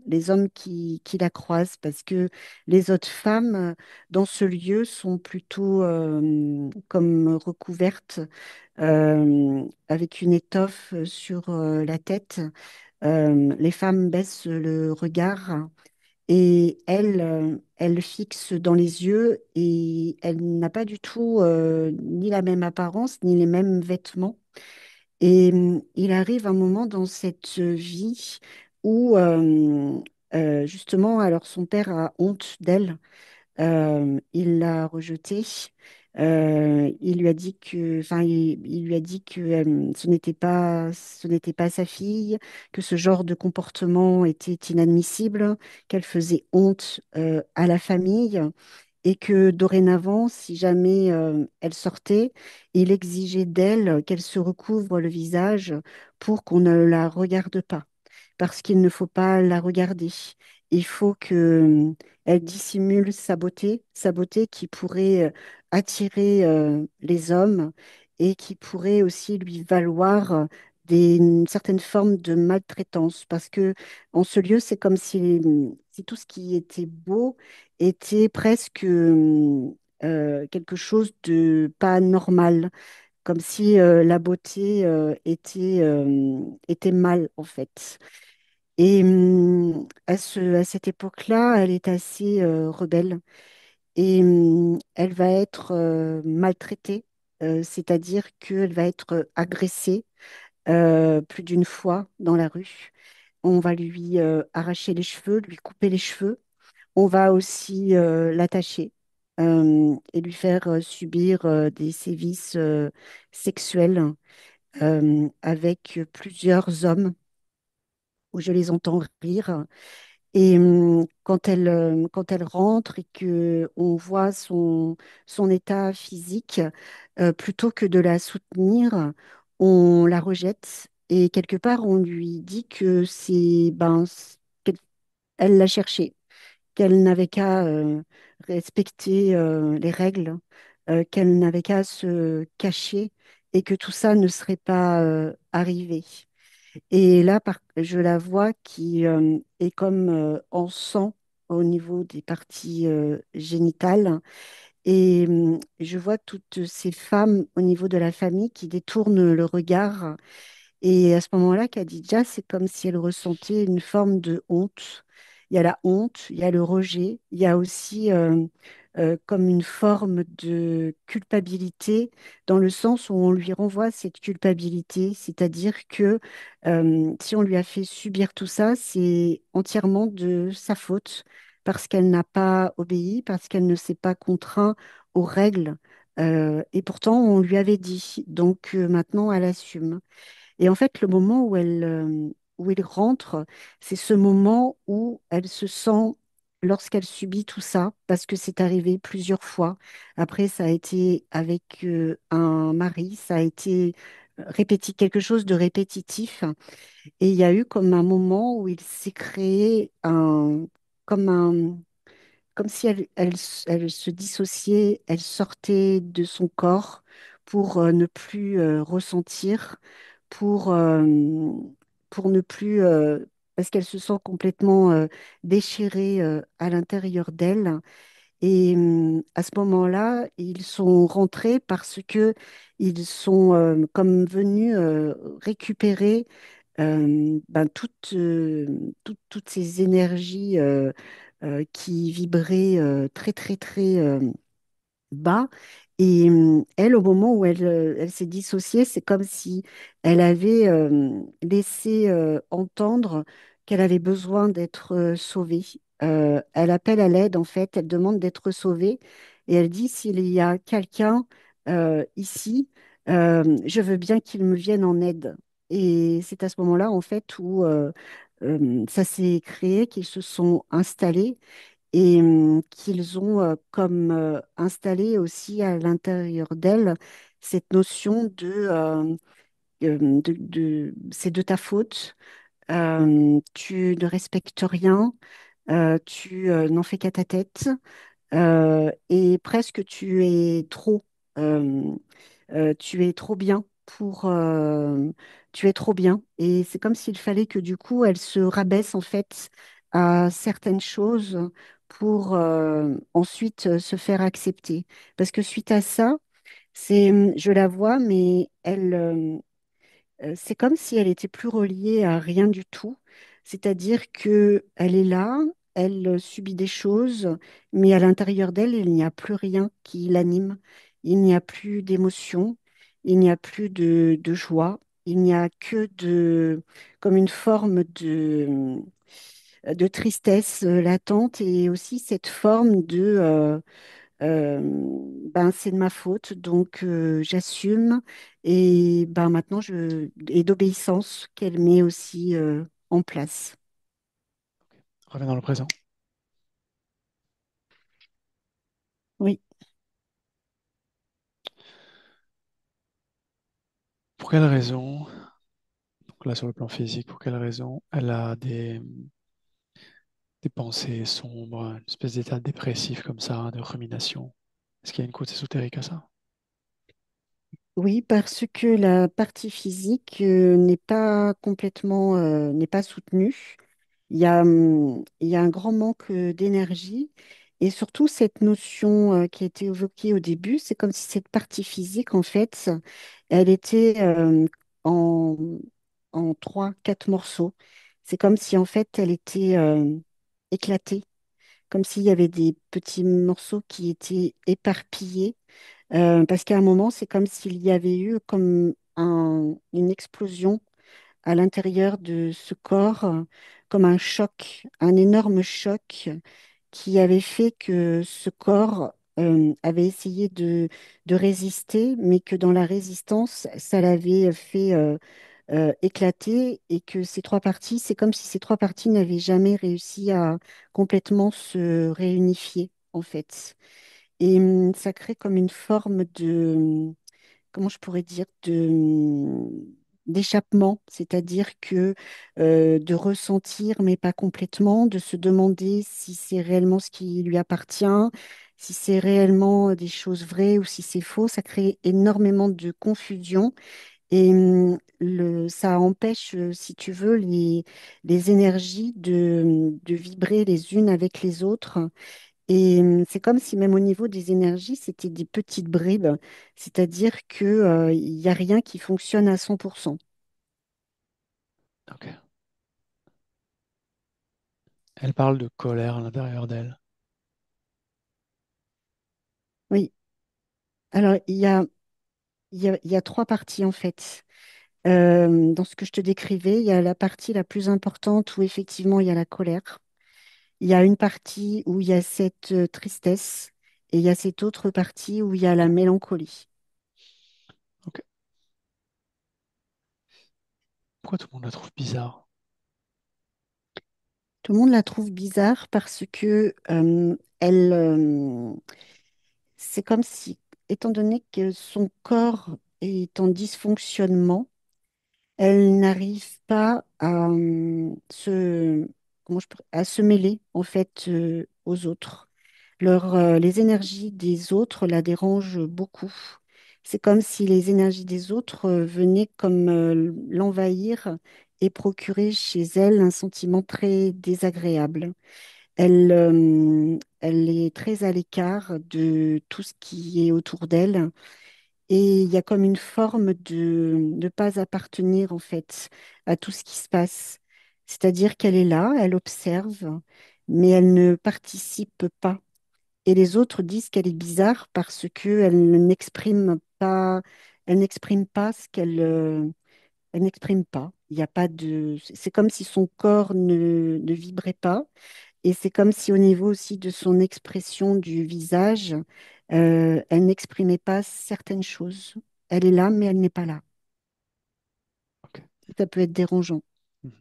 qui la croisent, parce que les autres femmes dans ce lieu sont plutôt comme recouvertes avec une étoffe sur la tête. Les femmes baissent le regard. Et elle, elle fixe dans les yeux et elle n'a pas du tout ni la même apparence, ni les mêmes vêtements. Et il arrive un moment dans cette vie où, justement, alors son père a honte d'elle, il l'a rejetée. Il lui a dit que, enfin, il lui a dit que ce n'était pas sa fille, que ce genre de comportement était inadmissible, qu'elle faisait honte à la famille et que dorénavant, si jamais elle sortait, il exigeait d'elle qu'elle se recouvre le visage pour qu'on ne la regarde pas, parce qu'il ne faut pas la regarder. Il faut que elle dissimule sa beauté qui pourrait attirer les hommes et qui pourrait aussi lui valoir une certaine forme de maltraitance, parce que en ce lieu, c'est comme si tout ce qui était beau était presque quelque chose de pas normal, comme si la beauté était mal en fait. Et à cette époque-là, elle est assez rebelle et elle va être maltraitée, c'est-à-dire qu'elle va être agressée plus d'une fois dans la rue. On va lui arracher les cheveux, lui couper les cheveux. On va aussi l'attacher et lui faire subir des sévices sexuels avec plusieurs hommes où je les entends rire. Et quand elle rentre et que on voit son état physique, plutôt que de la soutenir, on la rejette. Et quelque part, on lui dit que qu'elle elle l'a cherché, qu'elle n'avait qu'à respecter les règles, qu'elle n'avait qu'à se cacher et que tout ça ne serait pas arrivé. Et là, je la vois qui est comme en sang au niveau des parties génitales. Et je vois toutes ces femmes au niveau de la famille qui détournent le regard et à ce moment-là, Khadija, c'est comme si elle ressentait une forme de honte. Il y a la honte, il y a le rejet, il y a aussi comme une forme de culpabilité, dans le sens où on lui renvoie cette culpabilité, c'est-à-dire que si on lui a fait subir tout ça, c'est entièrement de sa faute, parce qu'elle n'a pas obéi, parce qu'elle ne s'est pas contraint aux règles. Et pourtant, on lui avait dit. Donc maintenant, elle assume. Et en fait, le moment où elle rentre, c'est ce moment où elle se sent, lorsqu'elle subit tout ça, parce que c'est arrivé plusieurs fois. Après, ça a été avec un mari, ça a été quelque chose de répétitif. Et il y a eu comme un moment où il s'est créé comme un, comme si elle se dissociait, elle sortait de son corps pour ne plus ressentir, pour, euh, pour ne plus, parce qu'elle se sent complètement déchirée à l'intérieur d'elle. Et à ce moment-là, ils sont rentrés parce que ils sont comme venus récupérer toutes ces énergies qui vibraient très, très, très bas. Et elle, au moment où elle s'est dissociée, c'est comme si elle avait laissé entendre qu'elle avait besoin d'être sauvée. Elle appelle à l'aide, en fait, elle demande d'être sauvée et elle dit, s'il y a quelqu'un ici, je veux bien qu'il me vienne en aide. Et c'est à ce moment-là, en fait, où ça s'est créé, qu'ils se sont installés et qu'ils ont comme installé aussi à l'intérieur d'elle cette notion c'est de ta faute, tu ne respectes rien, tu n'en fais qu'à ta tête, et presque euh, tu es trop bien tu es trop bien. Et c'est comme s'il fallait que du coup, elle se rabaisse en fait à certaines choses pour ensuite se faire accepter. Parce que suite à ça, je la vois, mais c'est comme si elle était plus reliée à rien du tout. C'est-à-dire que elle est là, elle subit des choses, mais à l'intérieur d'elle, il n'y a plus rien qui l'anime. Il n'y a plus d'émotion, il n'y a plus de joie, il n'y a que comme une forme de tristesse latente et aussi cette forme euh, ben, c'est de ma faute, donc j'assume et ben, maintenant et d'obéissance qu'elle met aussi en place. Reviens dans le présent. Oui, Pour quelle raison, donc là sur le plan physique, pour quelle raison elle a des pensées sombres, une espèce d'état dépressif comme ça, de rumination? Est-ce qu'il y a une cause ésotérique à ça? oui, parce que la partie physique n'est pas soutenue. Il y a un grand manque d'énergie et surtout cette notion qui a été évoquée au début, c'est comme si cette partie physique, en fait, elle était en, en trois, quatre morceaux. C'est comme si, en fait, elle était éclatée, comme s'il y avait des petits morceaux qui étaient éparpillés. Parce qu'à un moment, c'est comme s'il y avait eu comme une explosion à l'intérieur de ce corps, comme un choc, un énorme choc qui avait fait que ce corps avait essayé de résister, mais que dans la résistance, ça l'avait fait éclater et que ces trois parties, c'est comme si ces trois parties n'avaient jamais réussi à complètement se réunifier, en fait. Et ça crée comme une forme comment je pourrais dire, d'échappement, c'est-à-dire que de ressentir, mais pas complètement, de se demander si c'est réellement ce qui lui appartient, si c'est réellement des choses vraies ou si c'est faux, ça crée énormément de confusion et ça empêche, si tu veux, les énergies de vibrer les unes avec les autres et c'est comme si même au niveau des énergies, c'était des petites bribes, c'est-à-dire que, il n'y a rien qui fonctionne à 100%. Ok. Elle parle de colère à l'intérieur d'elle. Oui, alors il y a trois parties en fait. Dans ce que je te décrivais, il y a la partie la plus importante où effectivement il y a la colère. Il y a une partie où il y a cette tristesse et il y a cette autre partie où il y a la mélancolie. Ok. Pourquoi tout le monde la trouve bizarre? Tout le monde la trouve bizarre parce que c'est comme si, étant donné que son corps est en dysfonctionnement, elle n'arrive pas à à se mêler en fait aux autres. Les énergies des autres la dérangent beaucoup. C'est comme si les énergies des autres venaient comme l'envahir et procurer chez elle un sentiment très désagréable. Elle est très à l'écart de tout ce qui est autour d'elle et il y a comme une forme de ne pas appartenir en fait à tout ce qui se passe. C'est-à-dire qu'elle est là, elle observe, mais elle ne participe pas. Et les autres disent qu'elle est bizarre parce qu'elle elle n'exprime pas ce elle n'exprime pas. Il y a pas de, c'est comme si son corps ne vibrait pas. Et c'est comme si au niveau aussi de son expression du visage, elle n'exprimait pas certaines choses. Elle est là, mais elle n'est pas là. Ok. Ça peut être dérangeant. Mhm.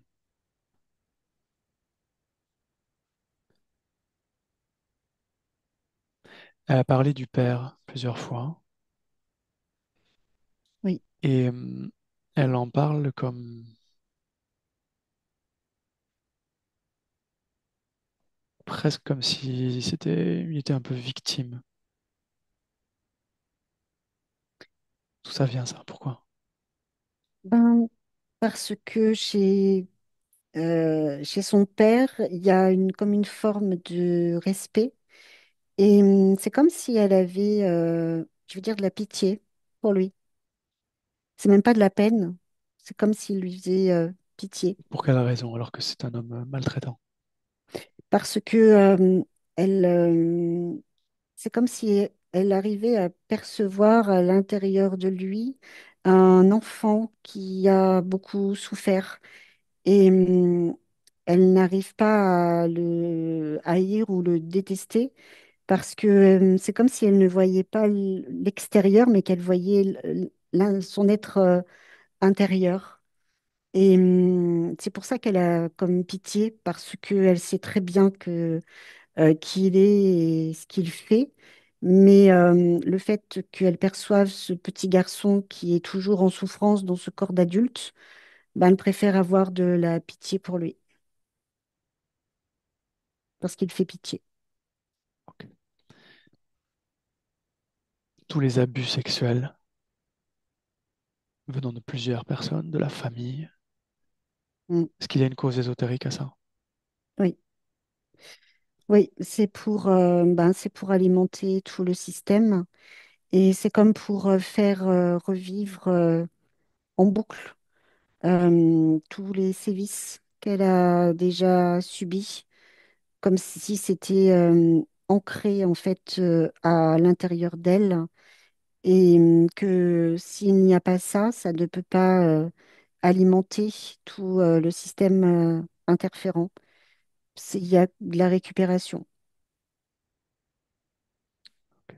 Elle a parlé du père plusieurs fois Oui. et elle en parle comme presque comme si il était un peu victime. D'où ça vient ça? Pourquoi? Ben, parce que chez son père, il y a comme une forme de respect. Et c'est comme si elle avait, je veux dire, de la pitié pour lui. C'est même pas de la peine. C'est comme s'il lui faisait pitié. Pour quelle raison alors que c'est un homme maltraitant? Parce que elle, c'est comme si elle arrivait à percevoir à l'intérieur de lui un enfant qui a beaucoup souffert. Et elle n'arrive pas à le haïr ou le détester parce que c'est comme si elle ne voyait pas l'extérieur, mais qu'elle voyait son être intérieur. Et c'est pour ça qu'elle a comme pitié, parce qu'elle sait très bien qui il est et ce qu'il fait. Mais le fait qu'elle perçoive ce petit garçon qui est toujours en souffrance dans ce corps d'adulte, ben, elle préfère avoir de la pitié pour lui, parce qu'il fait pitié. Ok. Tous les abus sexuels venant de plusieurs personnes, de la famille. Mm. Est-ce qu'il y a une cause ésotérique à ça? Oui, oui, c'est pour alimenter tout le système et c'est comme pour faire revivre en boucle tous les sévices qu'elle a déjà subis, comme si c'était ancré en fait à l'intérieur d'elle et que s'il n'y a pas ça, ça ne peut pas alimenter tout le système interférent. Il y a de la récupération. Ok.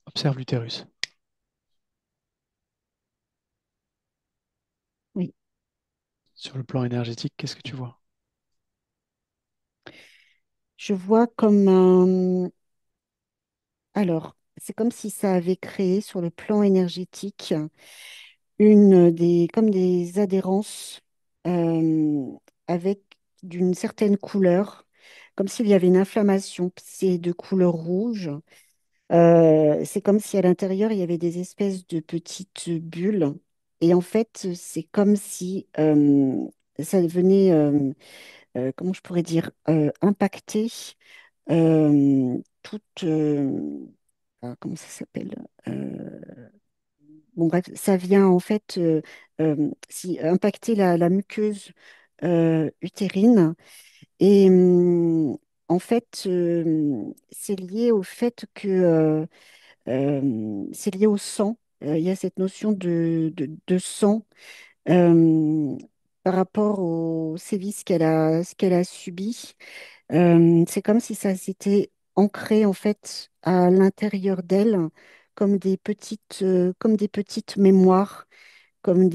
Observe l'utérus. Oui, Sur le plan énergétique, qu'est-ce que tu vois? je vois comme un... Alors, c'est comme si ça avait créé sur le plan énergétique comme des adhérences euh, avec d'une certaine couleur, comme s'il y avait une inflammation. C'est de couleur rouge. C'est comme si à l'intérieur, il y avait des espèces de petites bulles. Et en fait, c'est comme si ça venait, comment je pourrais dire, impacter toute... comment ça s'appelle? Bon, bref, ça vient en fait impacter la muqueuse utérine. Et en fait, c'est lié au fait que c'est lié au sang. Il y a cette notion de sang euh, par rapport aux sévices qu'elle a subis. C'est comme si ça s'était ancré en fait à l'intérieur d'elle comme des petites mémoires, comme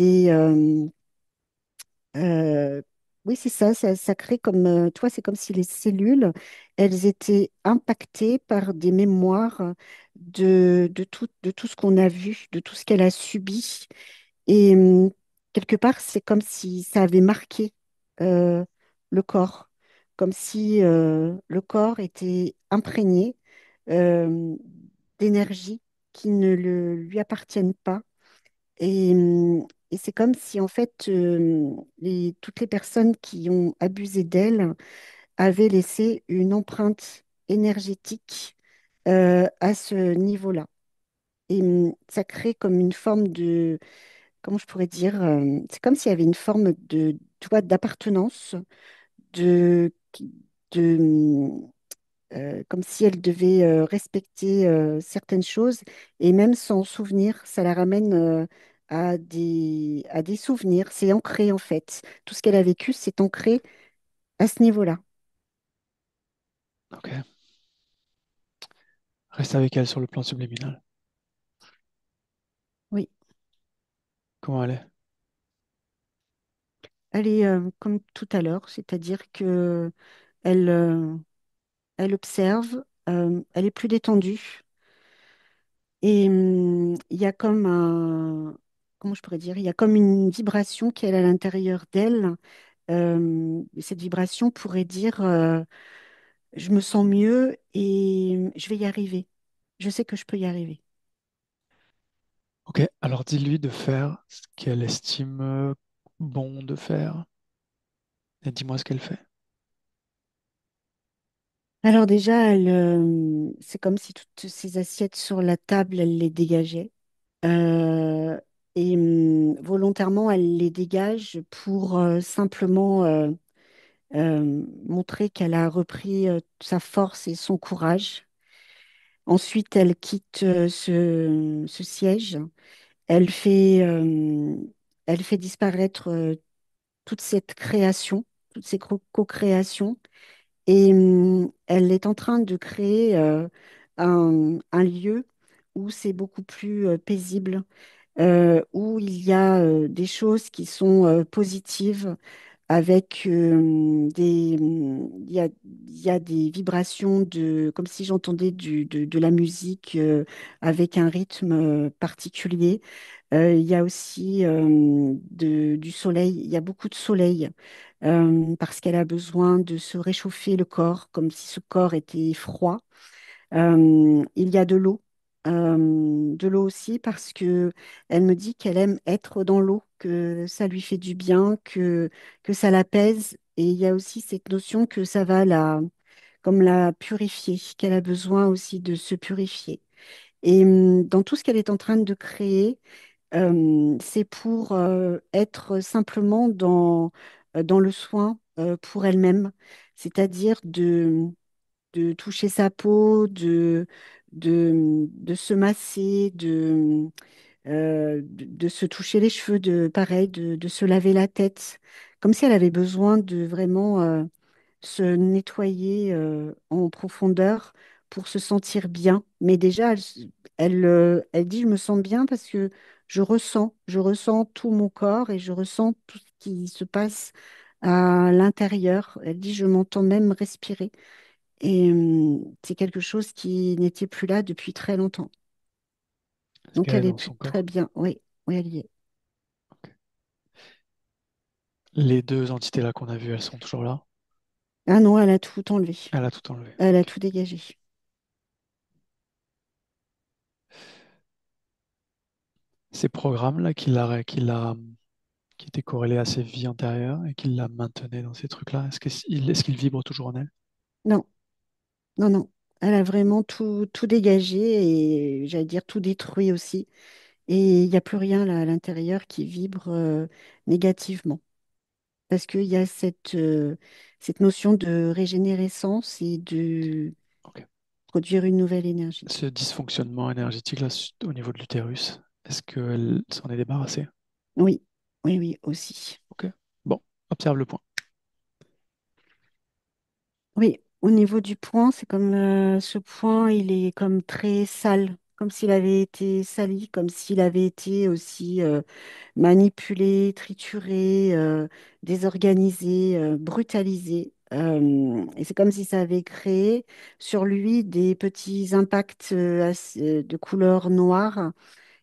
euh, oui, c'est ça, ça crée comme, toi, c'est comme si les cellules, elles étaient impactées par des mémoires de tout ce qu'on a vu, de tout ce qu'elle a subi. Et quelque part, c'est comme si ça avait marqué euh, le corps, comme si le corps était imprégné euh, d'énergie qui ne lui appartiennent pas. Et c'est comme si, en fait, toutes les personnes qui ont abusé d'elle avaient laissé une empreinte énergétique à ce niveau-là. Et ça crée comme une forme comment je pourrais dire, c'est comme s'il y avait une forme de, tu vois, d'appartenance, de, de, comme si elle devait respecter certaines choses, et même sans souvenir, ça la ramène à des souvenirs. C'est ancré en fait. Tout ce qu'elle a vécu, c'est ancré à ce niveau-là. Ok. Reste avec elle sur le plan subliminal. Oui, Comment elle est? elle est comme tout à l'heure, c'est-à-dire que elle, elle observe, elle est plus détendue. Et il y a comme comment je pourrais dire, il y a comme une vibration qu'elle a à l'intérieur d'elle. Cette vibration pourrait dire, je me sens mieux et je vais y arriver. Je sais que je peux y arriver. Ok, alors dis-lui de faire ce qu'elle estime bon de faire et dis-moi ce qu'elle fait. Alors déjà, c'est comme si toutes ces assiettes sur la table, elle les dégageait. Euh, et volontairement, elle les dégage pour simplement montrer qu'elle a repris sa force et son courage. Ensuite, elle quitte ce siège. Elle fait, euh, elle fait disparaître toute cette création, toutes ces co-créations. Et elle est en train de créer un lieu où c'est beaucoup plus paisible, où il y a des choses qui sont positives avec il y a des vibrations comme si j'entendais de la musique avec un rythme particulier. Il y a aussi du soleil, il y a beaucoup de soleil parce qu'elle a besoin de se réchauffer le corps, comme si ce corps était froid. Il y a de l'eau aussi parce que elle me dit qu'elle aime être dans l'eau, que ça lui fait du bien, que ça l'apaise. Et il y a aussi cette notion que ça va comme la purifier, qu'elle a besoin aussi de se purifier. Et dans tout ce qu'elle est en train de créer, c'est pour être simplement dans le soin pour elle-même, c'est-à-dire de toucher sa peau, de se masser, de se toucher les cheveux, pareil, de se laver la tête, comme si elle avait besoin de vraiment se nettoyer en profondeur pour se sentir bien. Mais déjà, elle dit, je me sens bien parce que je ressens tout mon corps et je ressens tout ce qui se passe à l'intérieur. Elle dit, je m'entends même respirer. Et c'est quelque chose qui n'était plus là depuis très longtemps. Est-ce Donc qu'elle est elle est dans plus son très corps? bien. Oui, oui, elle y est. Ok. Les deux entités là qu'on a vues, elles sont toujours là. Ah non, elle a tout enlevé. Elle a tout enlevé. Elle a Ok. tout dégagé. Ces programmes là qui étaient corrélés à ses vies antérieures et qui la maintenaient dans ces trucs-là, est-ce qu'il vibre toujours en elle? Non, non, non. Elle a vraiment tout dégagé et j'allais dire tout détruit aussi. Et il n'y a plus rien là à l'intérieur qui vibre négativement. Parce qu'il y a cette notion de régénérescence et de Ok. produire une nouvelle énergie. Ce dysfonctionnement énergétique là au niveau de l'utérus, est-ce qu'elle s'en est débarrassée? Oui, oui, oui, aussi. Ok. Bon, observe le point. Oui, au niveau du point, c'est comme ce point, il est comme très sale, comme s'il avait été sali, comme s'il avait été aussi manipulé, trituré, désorganisé, brutalisé. Et c'est comme si ça avait créé sur lui des petits impacts de couleur noire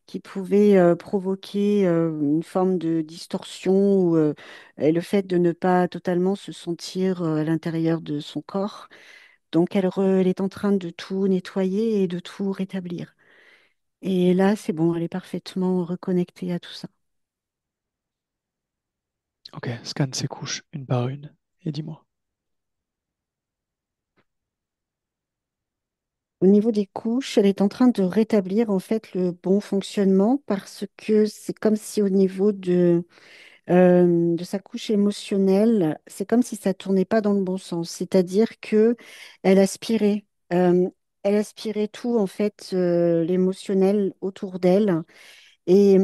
qui pouvaient provoquer une forme de distorsion et le fait de ne pas totalement se sentir à l'intérieur de son corps. Donc elle est en train de tout nettoyer et de tout rétablir. Et là, c'est bon, elle est parfaitement reconnectée à tout ça. Ok, scanne ses couches une par une et dis-moi. Au niveau des couches, elle est en train de rétablir en fait le bon fonctionnement parce que c'est comme si au niveau de sa couche émotionnelle, c'est comme si ça tournait pas dans le bon sens. C'est-à-dire que elle aspirait, euh, elle aspirait tout en fait, l'émotionnel autour d'elle. Et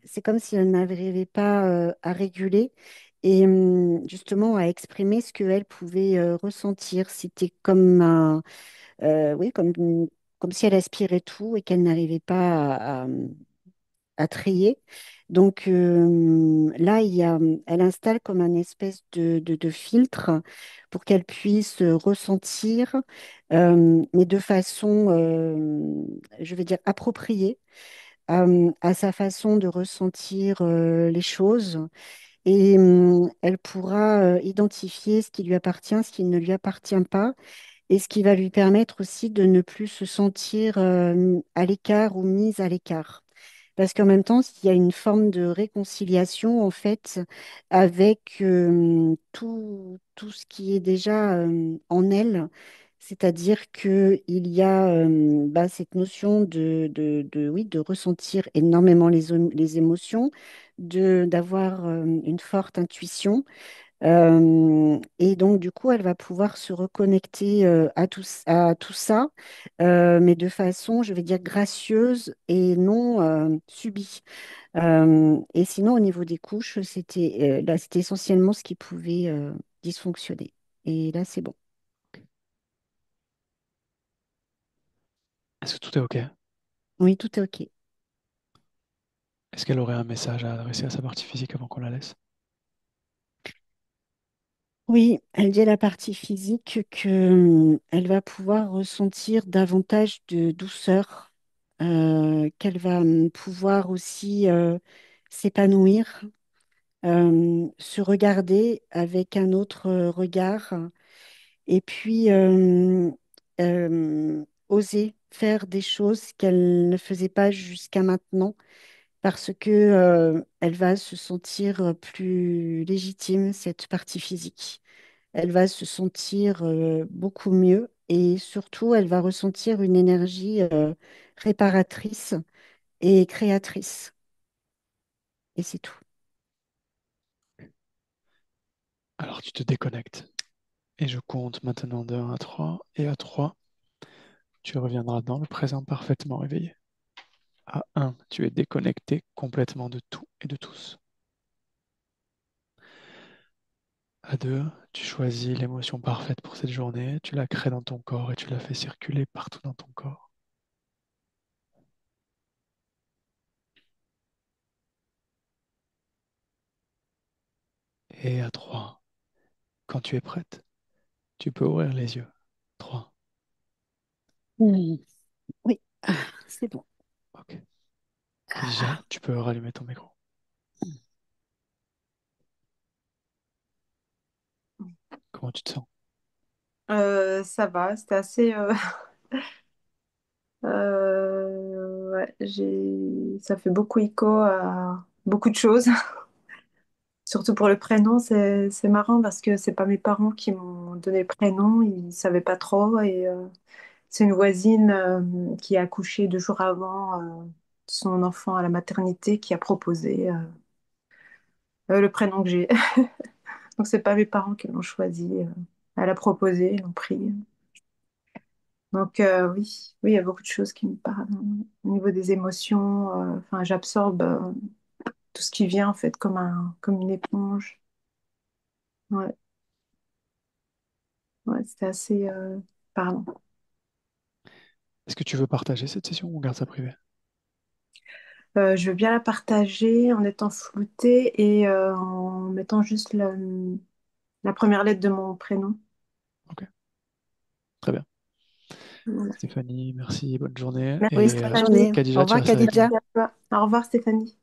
c'est comme si elle n'arrivait pas à réguler et justement à exprimer ce qu'elle pouvait ressentir. C'était comme oui, comme si elle aspirait tout et qu'elle n'arrivait pas à trier. Donc là, elle installe comme un espèce de filtre pour qu'elle puisse ressentir, mais de façon, je vais dire, appropriée à sa façon de ressentir les choses. Et elle pourra identifier ce qui lui appartient, ce qui ne lui appartient pas, et ce qui va lui permettre aussi de ne plus se sentir à l'écart ou mise à l'écart. Parce qu'en même temps, il y a une forme de réconciliation en fait avec tout ce qui est déjà en elle. C'est-à-dire qu'il y a cette notion oui, de ressentir énormément les émotions, d'avoir une forte intuition et donc, du coup, elle va pouvoir se reconnecter à tout ça, mais de façon, je vais dire, gracieuse et non subie. Et sinon, au niveau des couches, là, c'était essentiellement ce qui pouvait dysfonctionner. Et là, c'est bon. Est-ce que tout est OK? Oui, tout est OK. Est-ce qu'elle aurait un message à adresser à sa partie physique avant qu'on la laisse? Oui, elle dit à la partie physique que elle va pouvoir ressentir davantage de douceur, qu'elle va pouvoir aussi s'épanouir, se regarder avec un autre regard et puis oser faire des choses qu'elle ne faisait pas jusqu'à maintenant parce que elle va se sentir plus légitime, cette partie physique. Elle va se sentir beaucoup mieux et surtout, elle va ressentir une énergie réparatrice et créatrice. Et c'est tout. Alors tu te déconnectes. Et je compte maintenant de 1 à 3. Et à 3, tu reviendras dans le présent parfaitement réveillé. À 1, tu es déconnecté complètement de tout et de tous. À 2, tu choisis l'émotion parfaite pour cette journée, tu la crées dans ton corps et tu la fais circuler partout dans ton corps. Et à 3, quand tu es prête, tu peux ouvrir les yeux. 3. Mm. Oui, c'est bon. Ok. Khadija, tu peux rallumer ton micro. Comment tu te sens? Ça va, c'était assez. Ouais, ça fait beaucoup écho à beaucoup de choses. Surtout pour le prénom, c'est marrant parce que c'est pas mes parents qui m'ont donné le prénom, ils savaient pas trop et c'est une voisine qui a accouché 2 jours avant son enfant à la maternité qui a proposé le prénom que j'ai. Donc c'est pas mes parents qui l'ont choisi, elle a proposé, ils l'ont pris. Donc oui, oui, il y a beaucoup de choses qui me parlent au niveau des émotions. Enfin, j'absorbe tout ce qui vient en fait comme une éponge. Ouais, ouais, c'était assez parlant. Est-ce que tu veux partager cette session ou on garde ça privé? Je veux bien la partager en étant floutée et en mettant juste la première lettre de mon prénom. Ok, très bien. Voilà. Stéphanie, merci, bonne journée. Merci Oui, Et bonne Stéphanie. journée. Au Khadija, tu revoir, restes avec Merci moi. Khadija. à toi. Au revoir Stéphanie.